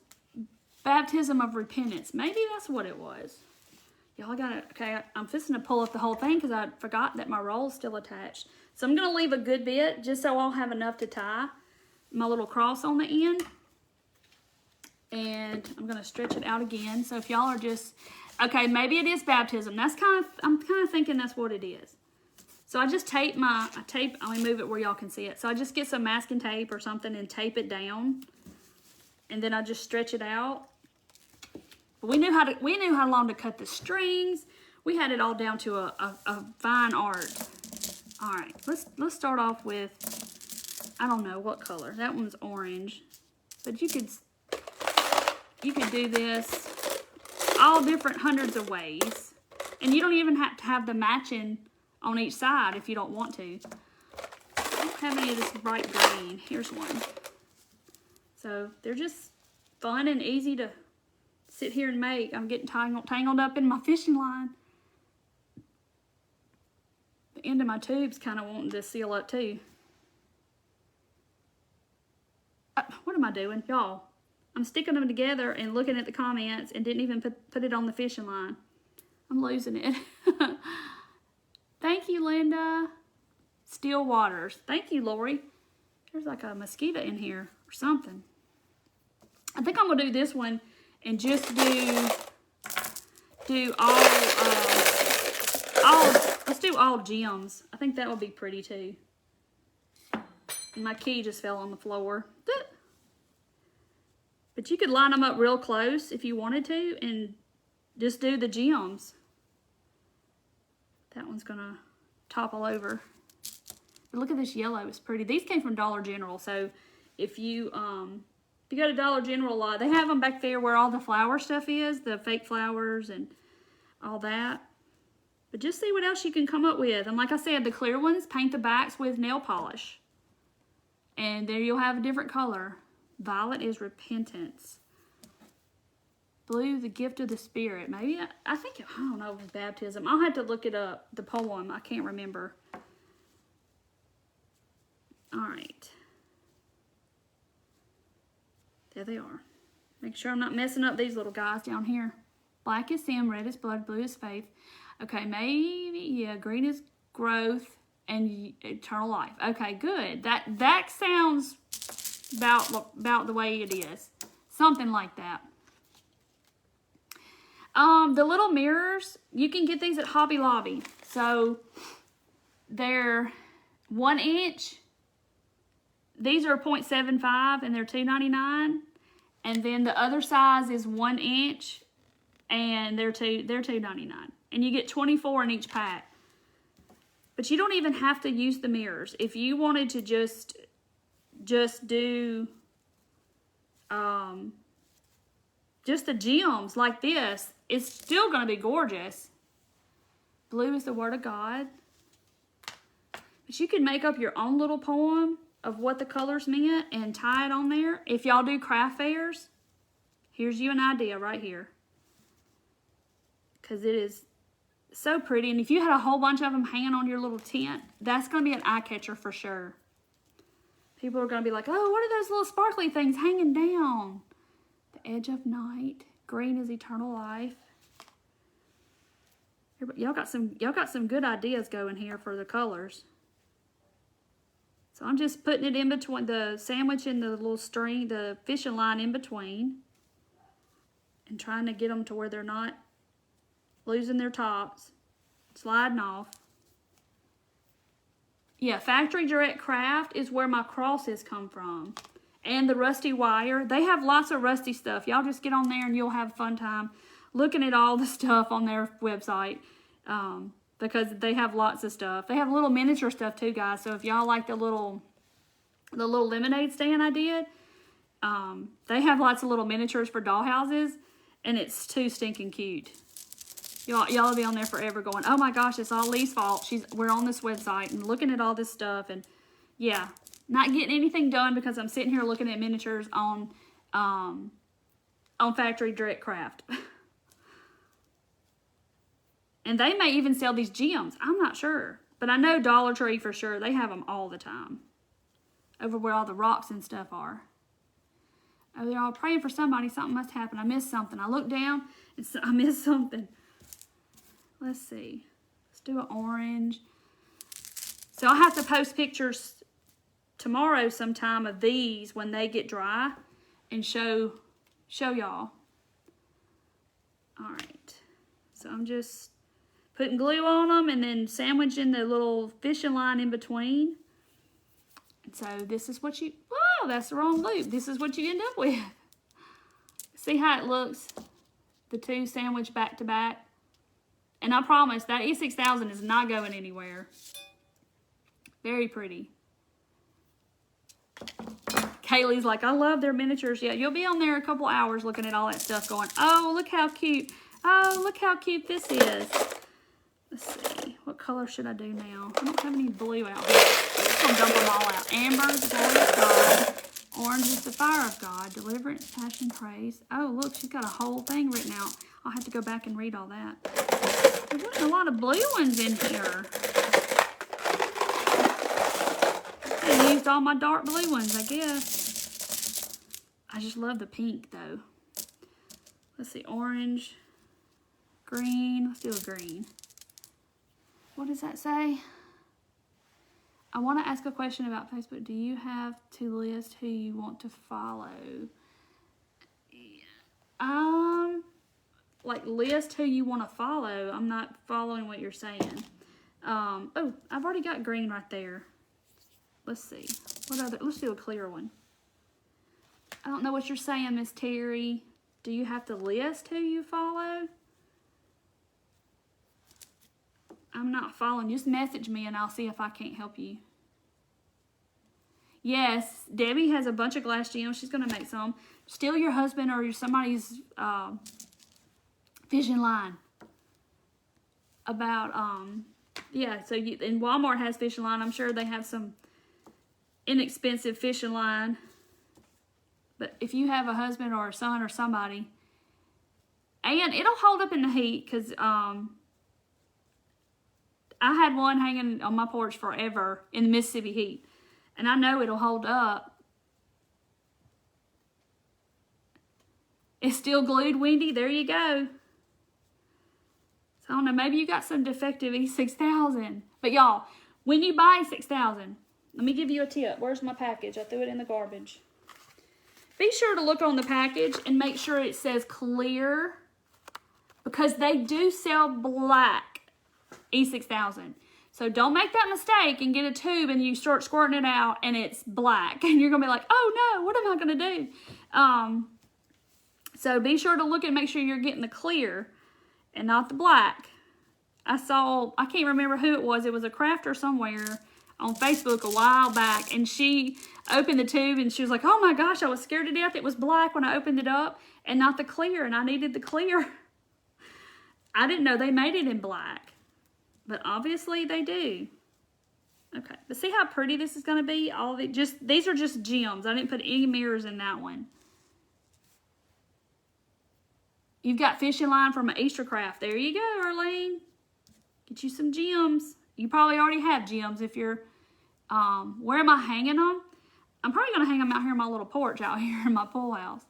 [SPEAKER 1] baptism of repentance. Maybe that's what it was. Y'all okay, I'm fixing to pull up the whole thing because I forgot that my roll's still attached. So I'm gonna leave a good bit just so I'll have enough to tie. my little cross on the end. And I'm going to stretch it out again. So if y'all are just, okay, maybe it is baptism. I'm kind of thinking that's what it is. So I just tape let me move it where y'all can see it. So I just get some masking tape or something and tape it down. And then I just stretch it out. But we knew how long to cut the strings. We had it all down to a fine art. All right, let's start off with, I don't know what color. That one's orange. But you could do this all different hundreds of ways. And you don't even have to have the matching on each side if you don't want to. I don't have any of this bright green. Here's one. So they're just fun and easy to sit here and make. I'm getting tangled up in my fishing line. The end of my tube's kind of wanting to seal up too. What am I doing? Y'all, I'm sticking them together and looking at the comments and didn't even put it on the fishing line. I'm losing it. Thank you, Linda. Still Waters. Thank you, Lori. There's like a mosquito in here or something. I think I'm going to do this one and just do let's do all gems. I think that would be pretty too. And my key just fell on the floor. But you could line them up real close if you wanted to and just do the gems. That one's gonna topple over. But look at this yellow, it's pretty. These came from Dollar General, so if you go to Dollar General a lot, they have them back there where all the flower stuff is, the fake flowers and all that. But just see what else you can come up with. And like I said, the clear ones, paint the backs with nail polish. And there you'll have a different color. Violet is repentance. Blue, the gift of the Spirit. Maybe, I don't know, baptism. I'll have to look it up, the poem. I can't remember. All right. There they are. Make sure I'm not messing up these little guys down here. Black is sin, red is blood, blue is faith. Okay, maybe, yeah, green is growth and eternal life. Okay, good. That sounds about the way it is. Something like that. The little mirrors, you can get these at Hobby Lobby. So they're 1 inch. These are 0.75 and they're $2.99. And then the other size is 1 inch and they're $2.99. And you get 24 in each pack. But you don't even have to use the mirrors. If you wanted to just do just the gems like this, it's still going to be gorgeous. Blue is the Word of God. But you can make up your own little poem of what the colors meant and tie it on there. If y'all do craft fairs, here's you an idea right here. Because it is so pretty. And if you had a whole bunch of them hanging on your little tent, that's going to be an eye catcher for sure. People are going to be like, oh, what are those little sparkly things hanging down? The edge of night. Green is eternal life. Y'all got some good ideas going here for the colors. So I'm just putting it in between the sandwich and the little string, the fishing line in between. And trying to get them to where they're not losing their tops. Sliding off. Yeah, Factory Direct Craft is where my crosses come from. And the rusty wire. They have lots of rusty stuff. Y'all just get on there and you'll have a fun time looking at all the stuff on their website. Because they have lots of stuff. They have little miniature stuff too, guys. So if y'all like the little lemonade stand I did, they have lots of little miniatures for doll houses. And it's too stinking cute. Y'all will be on there forever going, oh my gosh, it's all Lee's fault. We're on this website and looking at all this stuff. And yeah, not getting anything done because I'm sitting here looking at miniatures on Factory Direct Craft. And they may even sell these gems. I'm not sure. But I know Dollar Tree for sure. They have them all the time. Over where all the rocks and stuff are. Oh, they're all praying for somebody. Something must happen. I missed something. I looked down and I missed something. Let's see. Let's do an orange. So I have to post pictures tomorrow sometime of these when they get dry and show y'all. All right, so I'm just putting glue on them and then sandwiching the little fishing line in between. And so this is what you, oh, that's the wrong loop. This is what you end up with. See how it looks? The two sandwiched back to back. And I promise that E6000 is not going anywhere. Very pretty. Kaylee's like, I love their miniatures. Yeah, you'll be on there a couple hours looking at all that stuff going, oh, look how cute. Oh, look how cute this is. Let's see. What color should I do now? I don't have any blue out here. I'm just going to dump them all out. Amber is the glory of God. Orange is the fire of God. Deliverance, passion, praise. Oh, look, she's got a whole thing written out. I'll have to go back and read all that. There's a lot of blue ones in here. I used all my dark blue ones, I guess. I just love the pink, though. Let's see, orange, green. Let's do a green. What does that say? I want to ask a question about Facebook. Do you have to list who you want to follow? Like list who you want to follow. I'm not following what you're saying. Oh, I've already got green right there. Let's see. What other? Let's do a clear one. I don't know what you're saying, Miss Terry. Do you have to list who you follow? I'm not following. Just message me and I'll see if I can't help you. Yes, Debbie has a bunch of glass gems. She's going to make some. Steal your husband or somebody's fishing line. About, yeah, so and Walmart has fishing line. I'm sure they have some inexpensive fishing line. But if you have a husband or a son or somebody, and it'll hold up in the heat because I had one hanging on my porch forever in the Mississippi heat. And I know it'll hold up. It's still glued, Wendy. There you go. So I don't know. Maybe you got some defective E6000. But y'all, when you buy E6000, let me give you a tip. Where's my package? I threw it in the garbage. Be sure to look on the package and make sure it says clear. Because they do sell black E6000. So don't make that mistake and get a tube and you start squirting it out and it's black. And you're going to be like, oh no, what am I going to do? So be sure to look and make sure you're getting the clear and not the black. I can't remember who it was. It was a crafter somewhere on Facebook a while back. And she opened the tube and she was like, oh my gosh, I was scared to death. It was black when I opened it up and not the clear. And I needed the clear. I didn't know they made it in black. But obviously they do. Okay, but see how pretty this is going to be? These are just gems. I didn't put any mirrors in that one. You've got fishing line from an Easter craft. There you go, Arlene. Get you some gems. You probably already have gems if you're, where am I hanging them? I'm probably going to hang them out here in my little porch out here in my pool house.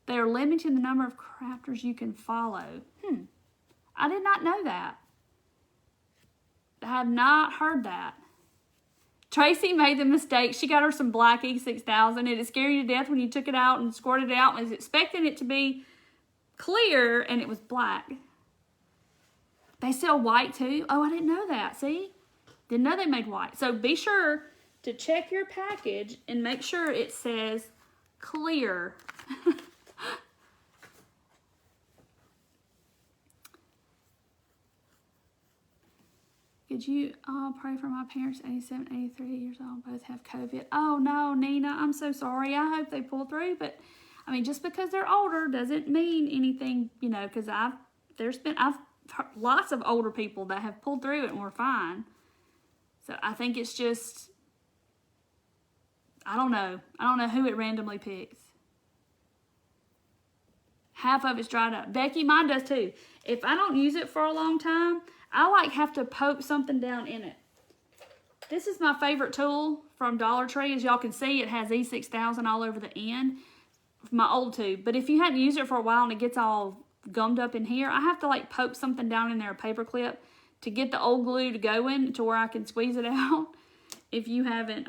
[SPEAKER 1] They are limiting the number of crafters you can follow. I did not know that. I have not heard that. Tracy made the mistake. She got her some black E6000 and it scared you to death when you took it out and squirted it out and was expecting it to be clear and it was black. They sell white too. Oh, I didn't know that. See? Didn't know they made white. So be sure to check your package and make sure it says clear. Could you all pray for my parents, 87, 83 years old, both have COVID? Oh, no, Nina, I'm so sorry. I hope they pull through. But, I mean, just because they're older doesn't mean anything, you know, because I've heard lots of older people that have pulled through it and were fine. So I think it's just, I don't know. I don't know who it randomly picks. Half of it's dried up. Becky, mine does too. If I don't use it for a long time, I have to poke something down in it. This is my favorite tool from Dollar Tree. As y'all can see, it has E6000 all over the end. My old tube. But if you hadn't used it for a while and it gets all gummed up in here, I have to poke something down in there, a paper clip, to get the old glue to go in to where I can squeeze it out. If you haven't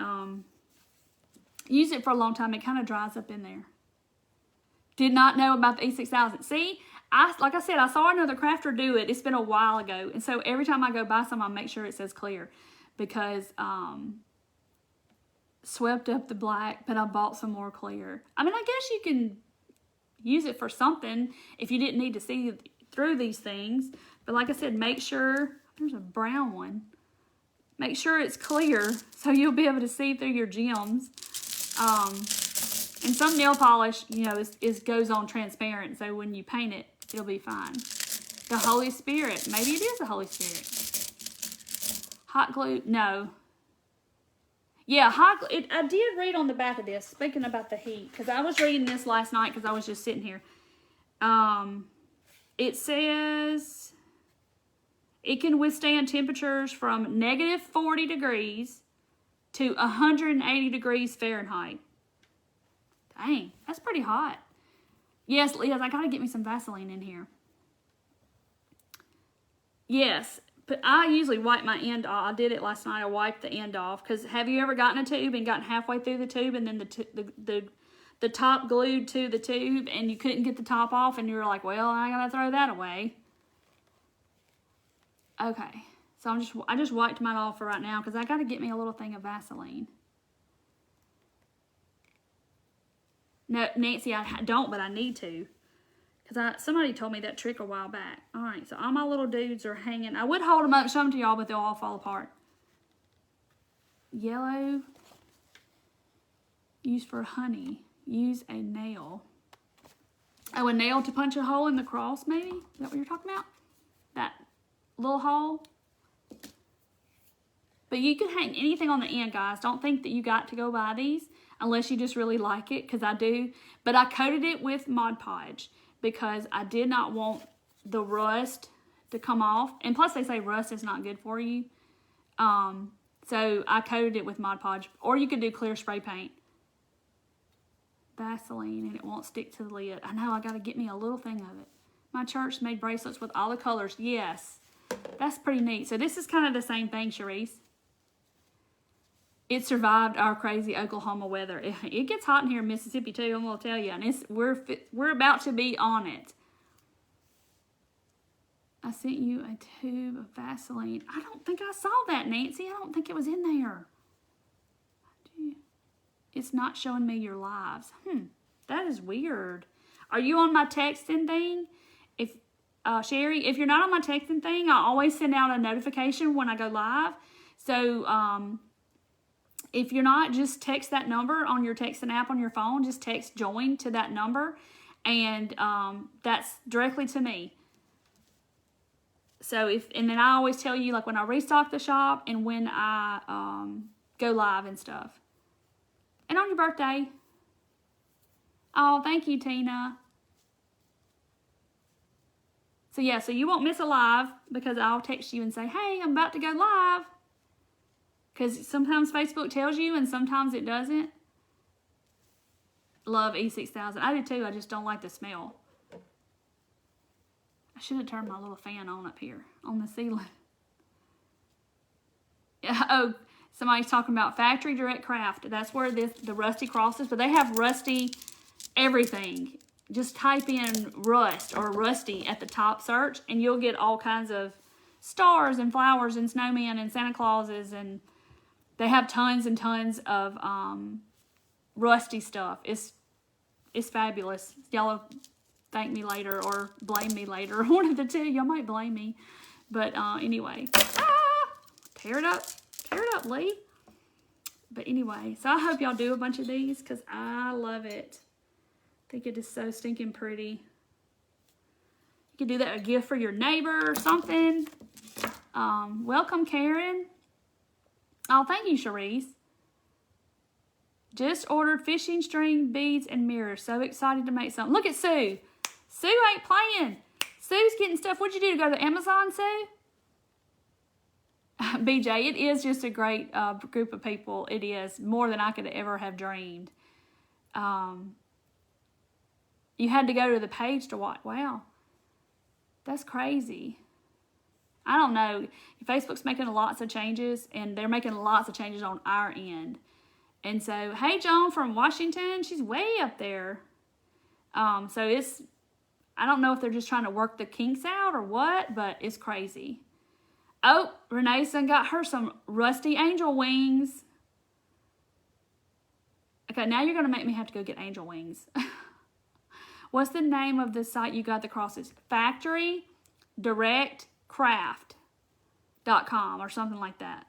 [SPEAKER 1] Use it for a long time. It kind of dries up in there. Did not know about the E6000. See, like I said, I saw another crafter do it. It's been a while ago. And so every time I go buy some, I make sure it says clear. Because swept up the black, but I bought some more clear. I mean, I guess you can use it for something if you didn't need to see through these things. But like I said, make sure, there's a brown one. Make sure it's clear so you'll be able to see through your gems. And some nail polish, you know, goes on transparent. So when you paint it, it'll be fine. The Holy Spirit. Maybe it is the Holy Spirit. Hot glue. No. Yeah, hot glue. I did read on the back of this, speaking about the heat. Because I was reading this last night because I was just sitting here. It says it can withstand temperatures from negative 40 degrees to 180 degrees Fahrenheit. Dang, that's pretty hot. Yes, Leah, I gotta get me some Vaseline in here. Yes, but I usually wipe my end off. I did it last night. I wiped the end off. Because have you ever gotten a tube and gotten halfway through the tube and then the top glued to the tube and you couldn't get the top off and you were like, well, I gotta throw that away. Okay, so I just wiped mine off for right now because I gotta get me a little thing of Vaseline. No, Nancy, I don't, but I need to. Because somebody told me that trick a while back. All right, so all my little dudes are hanging. I would hold them up and show them to y'all, but they'll all fall apart. Yellow. Use for honey. Use a nail. Oh, a nail to punch a hole in the cross, maybe? Is that what you're talking about? That little hole? But you can hang anything on the end, guys. Don't think that you got to go buy these unless you just really like it, because I do. But I coated it with Mod Podge because I did not want the rust to come off. And plus they say rust is not good for you. So I coated it with Mod Podge. Or you could do clear spray paint. Vaseline, and it won't stick to the lid. I know, I got to get me a little thing of it. My church made bracelets with all the colors. Yes, that's pretty neat. So this is kind of the same thing, Charisse. It survived our crazy Oklahoma weather. It gets hot in here in Mississippi too, I'm going to tell you. And we're about to be on it. I sent you a tube of Vaseline. I don't think I saw that, Nancy. I don't think it was in there. It's not showing me your lives. That is weird. Are you on my texting thing? If Sherry, if you're not on my texting thing, I always send out a notification when I go live. So if you're not, just text that number on your texting app on your phone. Just text join to that number, and that's directly to me. So and then I always tell you, like, when I restock the shop and when I go live and stuff. And on your birthday. Oh, thank you, Tina. So yeah, so you won't miss a live because I'll text you and say, hey, I'm about to go live. Because sometimes Facebook tells you and sometimes it doesn't. Love E6000. I do too, I just don't like the smell. I should have turned my little fan on up here on the ceiling. Yeah, oh, somebody's talking about Factory Direct Craft. That's where the Rusty Cross is, but they have Rusty everything. Just type in Rust or Rusty at the top search, and you'll get all kinds of stars and flowers and snowmen and Santa Clauses, and they have tons and tons of Rusty stuff. It's fabulous. Y'all thank me later or blame me later. One of the two. Y'all might blame me. But anyway. Tear it up, Lee. But anyway, so I hope y'all do a bunch of these because I love it. I think it is so stinking pretty. You could do that a gift for your neighbor or something. Welcome, Karen. Oh, thank you, Charisse. Just ordered fishing string, beads, and mirrors. So excited to make something. Look at Sue. Sue ain't playing. Sue's getting stuff. What'd you do to go to Amazon, Sue? BJ, it is just a great group of people. It is more than I could ever have dreamed. You had to go to the page to watch. Wow. That's crazy. I don't know. Facebook's making lots of changes, and they're making lots of changes on our end. And so, hey, Joan from Washington, she's way up there. So it's, I don't know if they're just trying to work the kinks out or what, but it's crazy. Oh, Renee's done got her some rusty angel wings. Okay, now you're going to make me have to go get angel wings. What's the name of the site you got the crosses? FactoryDirectCraft.com or something like that.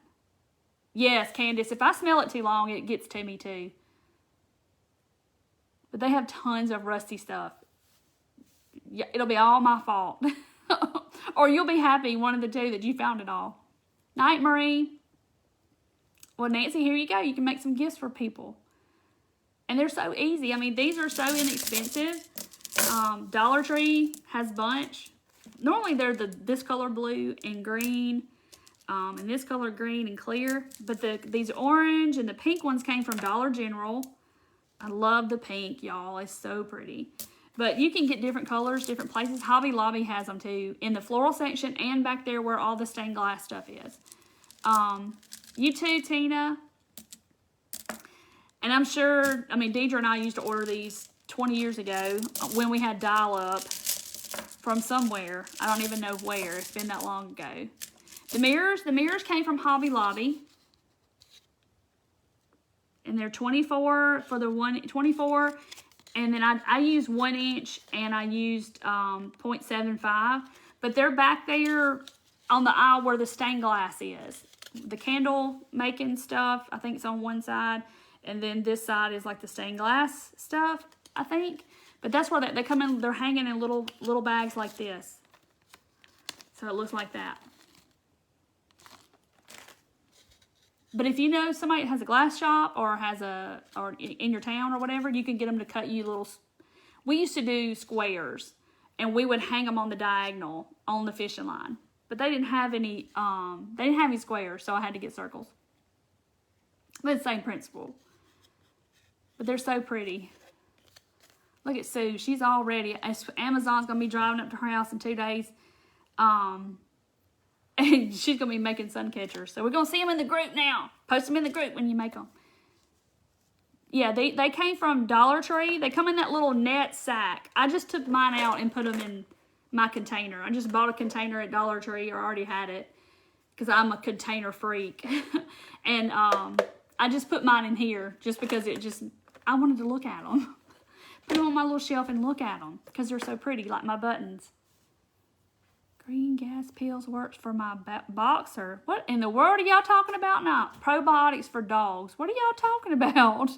[SPEAKER 1] Yes, Candace, if I smell it too long, it gets to me too. But they have tons of rusty stuff. Yeah, it'll be all my fault. Or you'll be happy, one of the two, that you found it all. Night, Marie. Well, Nancy, here you go. You can make some gifts for people. And they're so easy. I mean, these are so inexpensive. Dollar Tree has bunch. Normally, they're this color blue and green. And this color green and clear. But these orange and the pink ones came from Dollar General. I love the pink, y'all. It's so pretty. But you can get different colors, different places. Hobby Lobby has them too. In the floral section and back there where all the stained glass stuff is. You too, Tina. And I'm sure, I mean, Deidre and I used to order these 20 years ago when we had dial-up from somewhere. I don't even know where. It's been that long ago. The mirrors came from Hobby Lobby. And they're 24 for the 24. And then I used 1 inch and I used 0.75. But they're back there on the aisle where the stained glass is. The candle making stuff, I think it's on one side. And then this side is like the stained glass stuff, I think. But that's where they come in, they're hanging in little bags like this. So it looks like that. But if you know somebody that has a glass shop or or in your town or whatever, you can get them to cut you little. We used to do squares, and we would hang them on the diagonal on the fishing line. But they didn't have any. They didn't have any squares, so I had to get circles. But it's the same principle. But they're so pretty. Look at Sue. She's all ready. Amazon's gonna be driving up to her house in 2 days. And she's going to be making suncatchers. So we're going to see them in the group now. Post them in the group when you make them. Yeah, they came from Dollar Tree. They come in that little net sack. I just took mine out and put them in my container. I just bought a container at Dollar Tree, or already had it, because I'm a container freak. And I just put mine in here just because I wanted to look at them. Put them on my little shelf and look at them because they're so pretty, like my buttons. Green gas pills works for my boxer. What in the world are y'all talking about now? Probiotics for dogs. What are y'all talking about?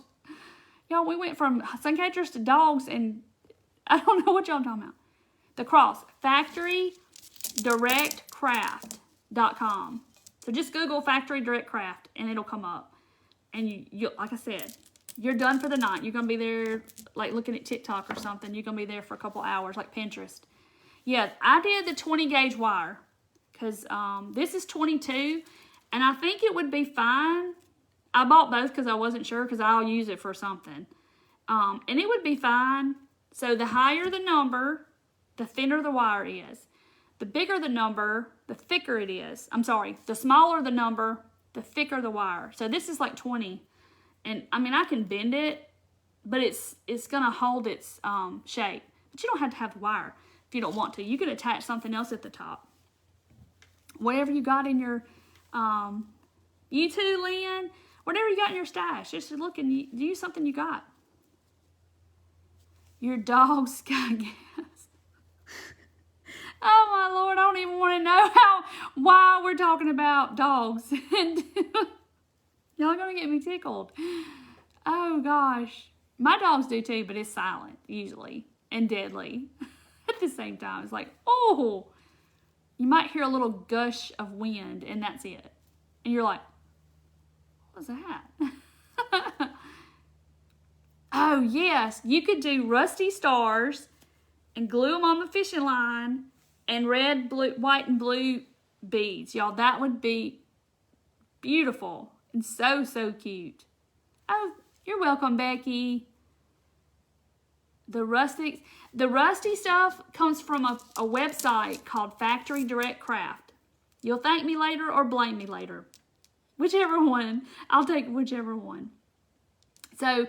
[SPEAKER 1] Y'all, we went from suncatchers to dogs, and I don't know what y'all talking about. The cross. FactoryDirectCraft.com. So just Google Factory Direct Craft, and it'll come up. And you like I said, you're done for the night. You're going to be there, like looking at TikTok or something. You're going to be there for a couple hours, like Pinterest. Yeah, I did the 20 gauge wire because this is 22, and I think it would be fine. I bought both because I wasn't sure, because I'll use it for something. And it would be fine. So the higher the number, the thinner the wire is. The bigger the number, the thicker it is. I'm sorry, the smaller the number, the thicker the wire. So this is like 20. And I mean, I can bend it, but it's going to hold its shape. But you don't have to have the wire. If you don't want to, you could attach something else at the top. Whatever you got in your, you too, Lynn, whatever you got in your stash, just look and use something you got. Your dog's got gas. Oh my Lord, I don't even want to know why we're talking about dogs. And y'all are gonna get me tickled. Oh gosh, my dogs do too, but it's silent usually and deadly. At the same time, it's like, oh, you might hear a little gush of wind, and that's it. And you're like, what was that? Oh, yes, you could do rusty stars and glue them on the fishing line and red, blue, white, and blue beads. Y'all, that would be beautiful and so, so cute. Oh, you're welcome, Becky. The rusty stuff comes from a website called Factory Direct Craft. You'll thank me later or blame me later. Whichever one. I'll take whichever one. So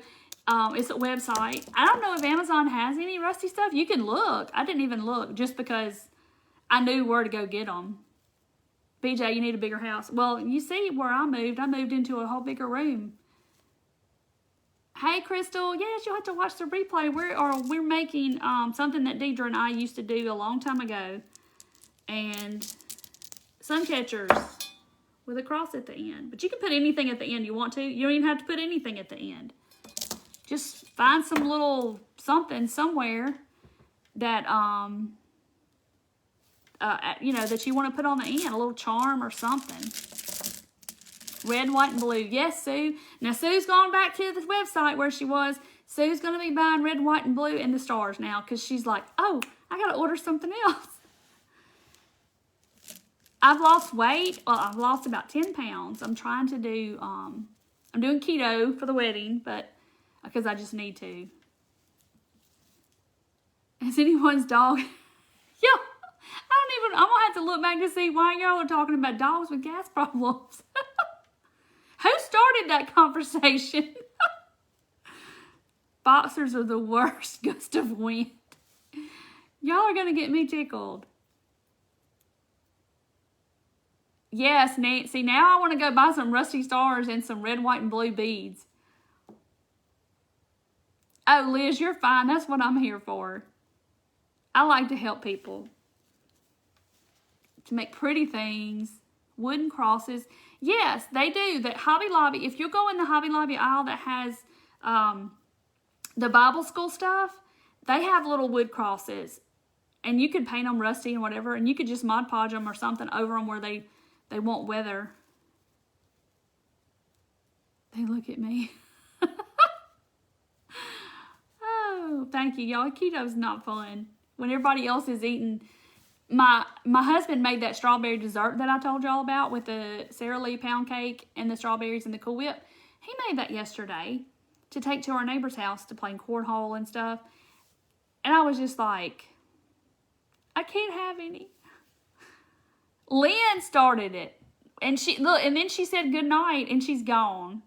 [SPEAKER 1] it's a website. I don't know if Amazon has any rusty stuff. You can look. I didn't even look just because I knew where to go get them. BJ, you need a bigger house. Well, you see where I moved. I moved into a whole bigger room. Hey, Crystal. Yes, you'll have to watch the replay. We're making something that Deidre and I used to do a long time ago. And suncatchers with a cross at the end. But you can put anything at the end you want to. You don't even have to put anything at the end. Just find some little something somewhere that, that you want to put on the end. A little charm or something. Red, white, and blue. Yes, Sue. Now, Sue's gone back to the website where she was. Sue's going to be buying red, white, and blue and the stars now because she's like, oh, I got to order something else. I've lost weight. Well, I've lost about 10 pounds. I'm trying to do, I'm doing keto for the wedding, but because I just need to. Has anyone's dog? Yeah. I'm going to have to look back to see why y'all are talking about dogs with gas problems. Who started that conversation? Boxers are the worst gust of wind. Y'all are going to get me tickled. Yes, Nancy. Now I want to go buy some rusty stars and some red, white, and blue beads. Oh, Liz, you're fine. That's what I'm here for. I like to help people. To make pretty things. Wooden crosses. Yes, they do. That Hobby Lobby, if you go in the Hobby Lobby aisle that has the Bible school stuff, they have little wood crosses. And you could paint them rusty and whatever, and you could just Mod Podge them or something over them where they won't weather. They look at me. Oh, thank you, y'all. Keto's not fun. When everybody else is eating... My husband made that strawberry dessert that I told y'all about with the Sara Lee pound cake and the strawberries and the Cool Whip. He made that yesterday to take to our neighbor's house to play cornhole and stuff. And I was just like, I can't have any. Lynn started it. And then she said good night and she's gone.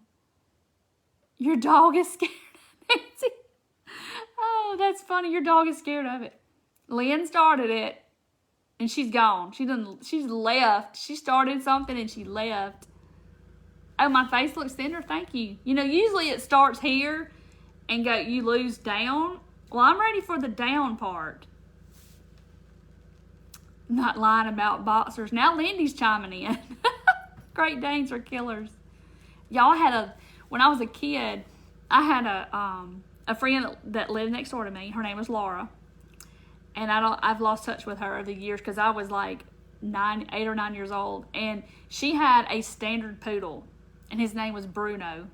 [SPEAKER 1] Your dog is scared, Nancy. Oh, that's funny. Your dog is scared of it. Lynn started it. And she's gone. She's left. She started something and she left. Oh, my face looks thinner. Thank you. You know, usually it starts here and you lose down. Well, I'm ready for the down part. I'm not lying about boxers. Now Lindy's chiming in. Great Danes are killers. Y'all when I was a kid, I had a friend that lived next door to me. Her name was Laura. And I've lost touch with her over the years because I was like 8 or 9 years old. And she had a standard poodle. And his name was Bruno.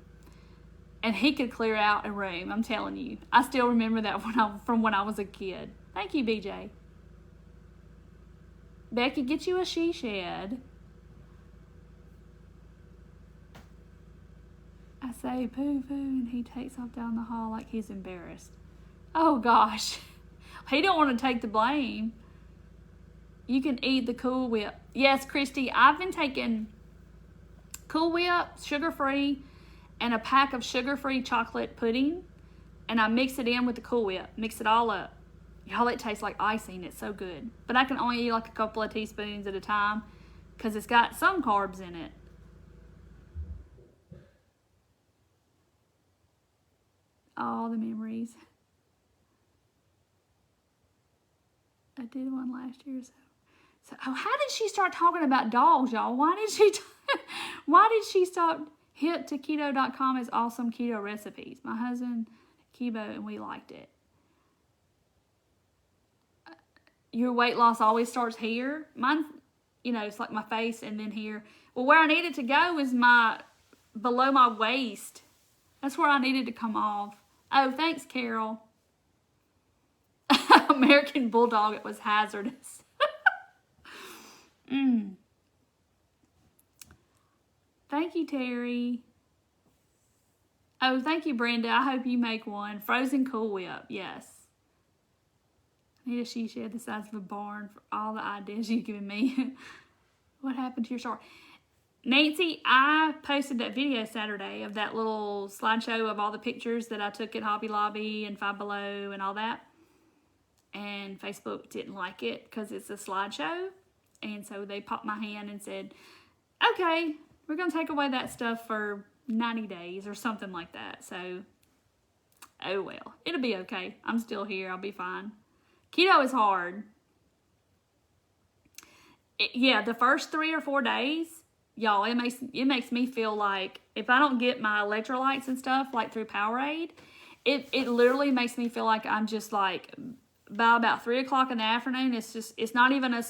[SPEAKER 1] And he could clear out a room, I'm telling you. I still remember that from when I was a kid. Thank you, BJ. Becky, get you a she shed. I say poo-poo and he takes off down the hall like he's embarrassed. Oh, gosh. He don't want to take the blame. You can eat the Cool Whip. Yes, Christy, I've been taking Cool Whip, sugar-free, and a pack of sugar-free chocolate pudding, and I mix it in with the Cool Whip. Mix it all up. Y'all, it tastes like icing. It's so good. But I can only eat like a couple of teaspoons at a time because it's got some carbs in it. All the memories. I did one last year, so how did she start talking about dogs, y'all? Why did she stop? Hip to keto.com is awesome keto recipes. My husband, Kibo, and we liked it. Your weight loss always starts here. Mine, it's like my face and then here. Well, where I need it to go is below my waist. That's where I needed to come off. Oh, thanks, Carol. American Bulldog, it was hazardous. Thank you, Terry. Oh, thank you, Brenda. I hope you make one. Frozen Cool Whip, yes. I need a she shed the size of a barn for all the ideas you've given me. What happened to your store? Nancy, I posted that video Saturday of that little slideshow of all the pictures that I took at Hobby Lobby and Five Below and all that. And Facebook didn't like it because it's a slideshow. And so they popped my hand and said, okay, we're going to take away that stuff for 90 days or something like that. So, oh well, it'll be okay. I'm still here. I'll be fine. Keto is hard. Yeah, the first 3 or 4 days, y'all, it makes me feel like if I don't get my electrolytes and stuff like through Powerade, it literally makes me feel like I'm just like, by about 3 o'clock in the afternoon, it's not even a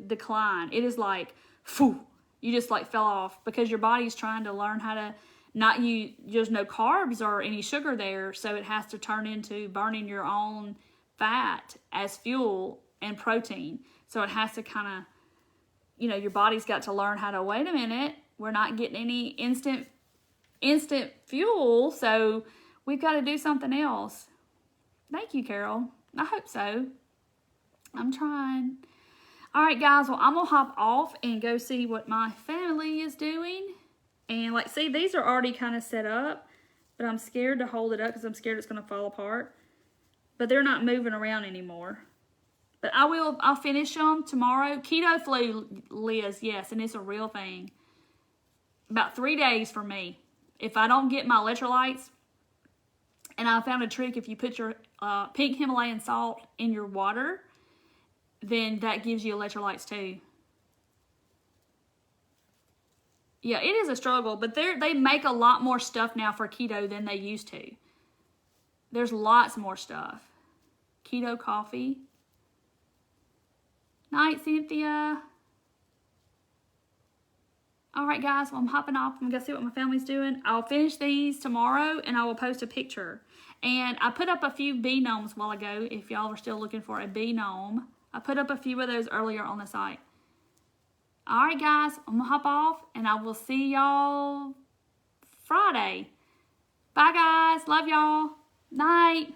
[SPEAKER 1] decline. It is like, phew, you just like fell off because your body's trying to learn how to not use, there's no carbs or any sugar there, so it has to turn into burning your own fat as fuel and protein. So it has to kind of, your body's got to learn how to, wait a minute, we're not getting any instant fuel, so we've got to do something else. Thank you, Carol. I hope so. I'm trying. All right, guys. Well, I'm going to hop off and go see what my family is doing. And, see, these are already kind of set up. But I'm scared to hold it up because I'm scared it's going to fall apart. But they're not moving around anymore. But I'll finish them tomorrow. Keto flu, Liz, yes, and it's a real thing. About 3 days for me. If I don't get my electrolytes, and I found a trick, if you put your pink Himalayan salt in your water, then that gives you electrolytes too. Yeah, it is a struggle, but they make a lot more stuff now for keto than they used to. There's lots more stuff. Keto coffee. Night, Cynthia. All right, guys. Well, I'm hopping off. I'm going to see what my family's doing. I'll finish these tomorrow, and I will post a picture. And I put up a few bee gnomes a while ago, if y'all are still looking for a bee gnome. I put up a few of those earlier on the site. All right, guys. I'm going to hop off, and I will see y'all Friday. Bye, guys. Love y'all. Night.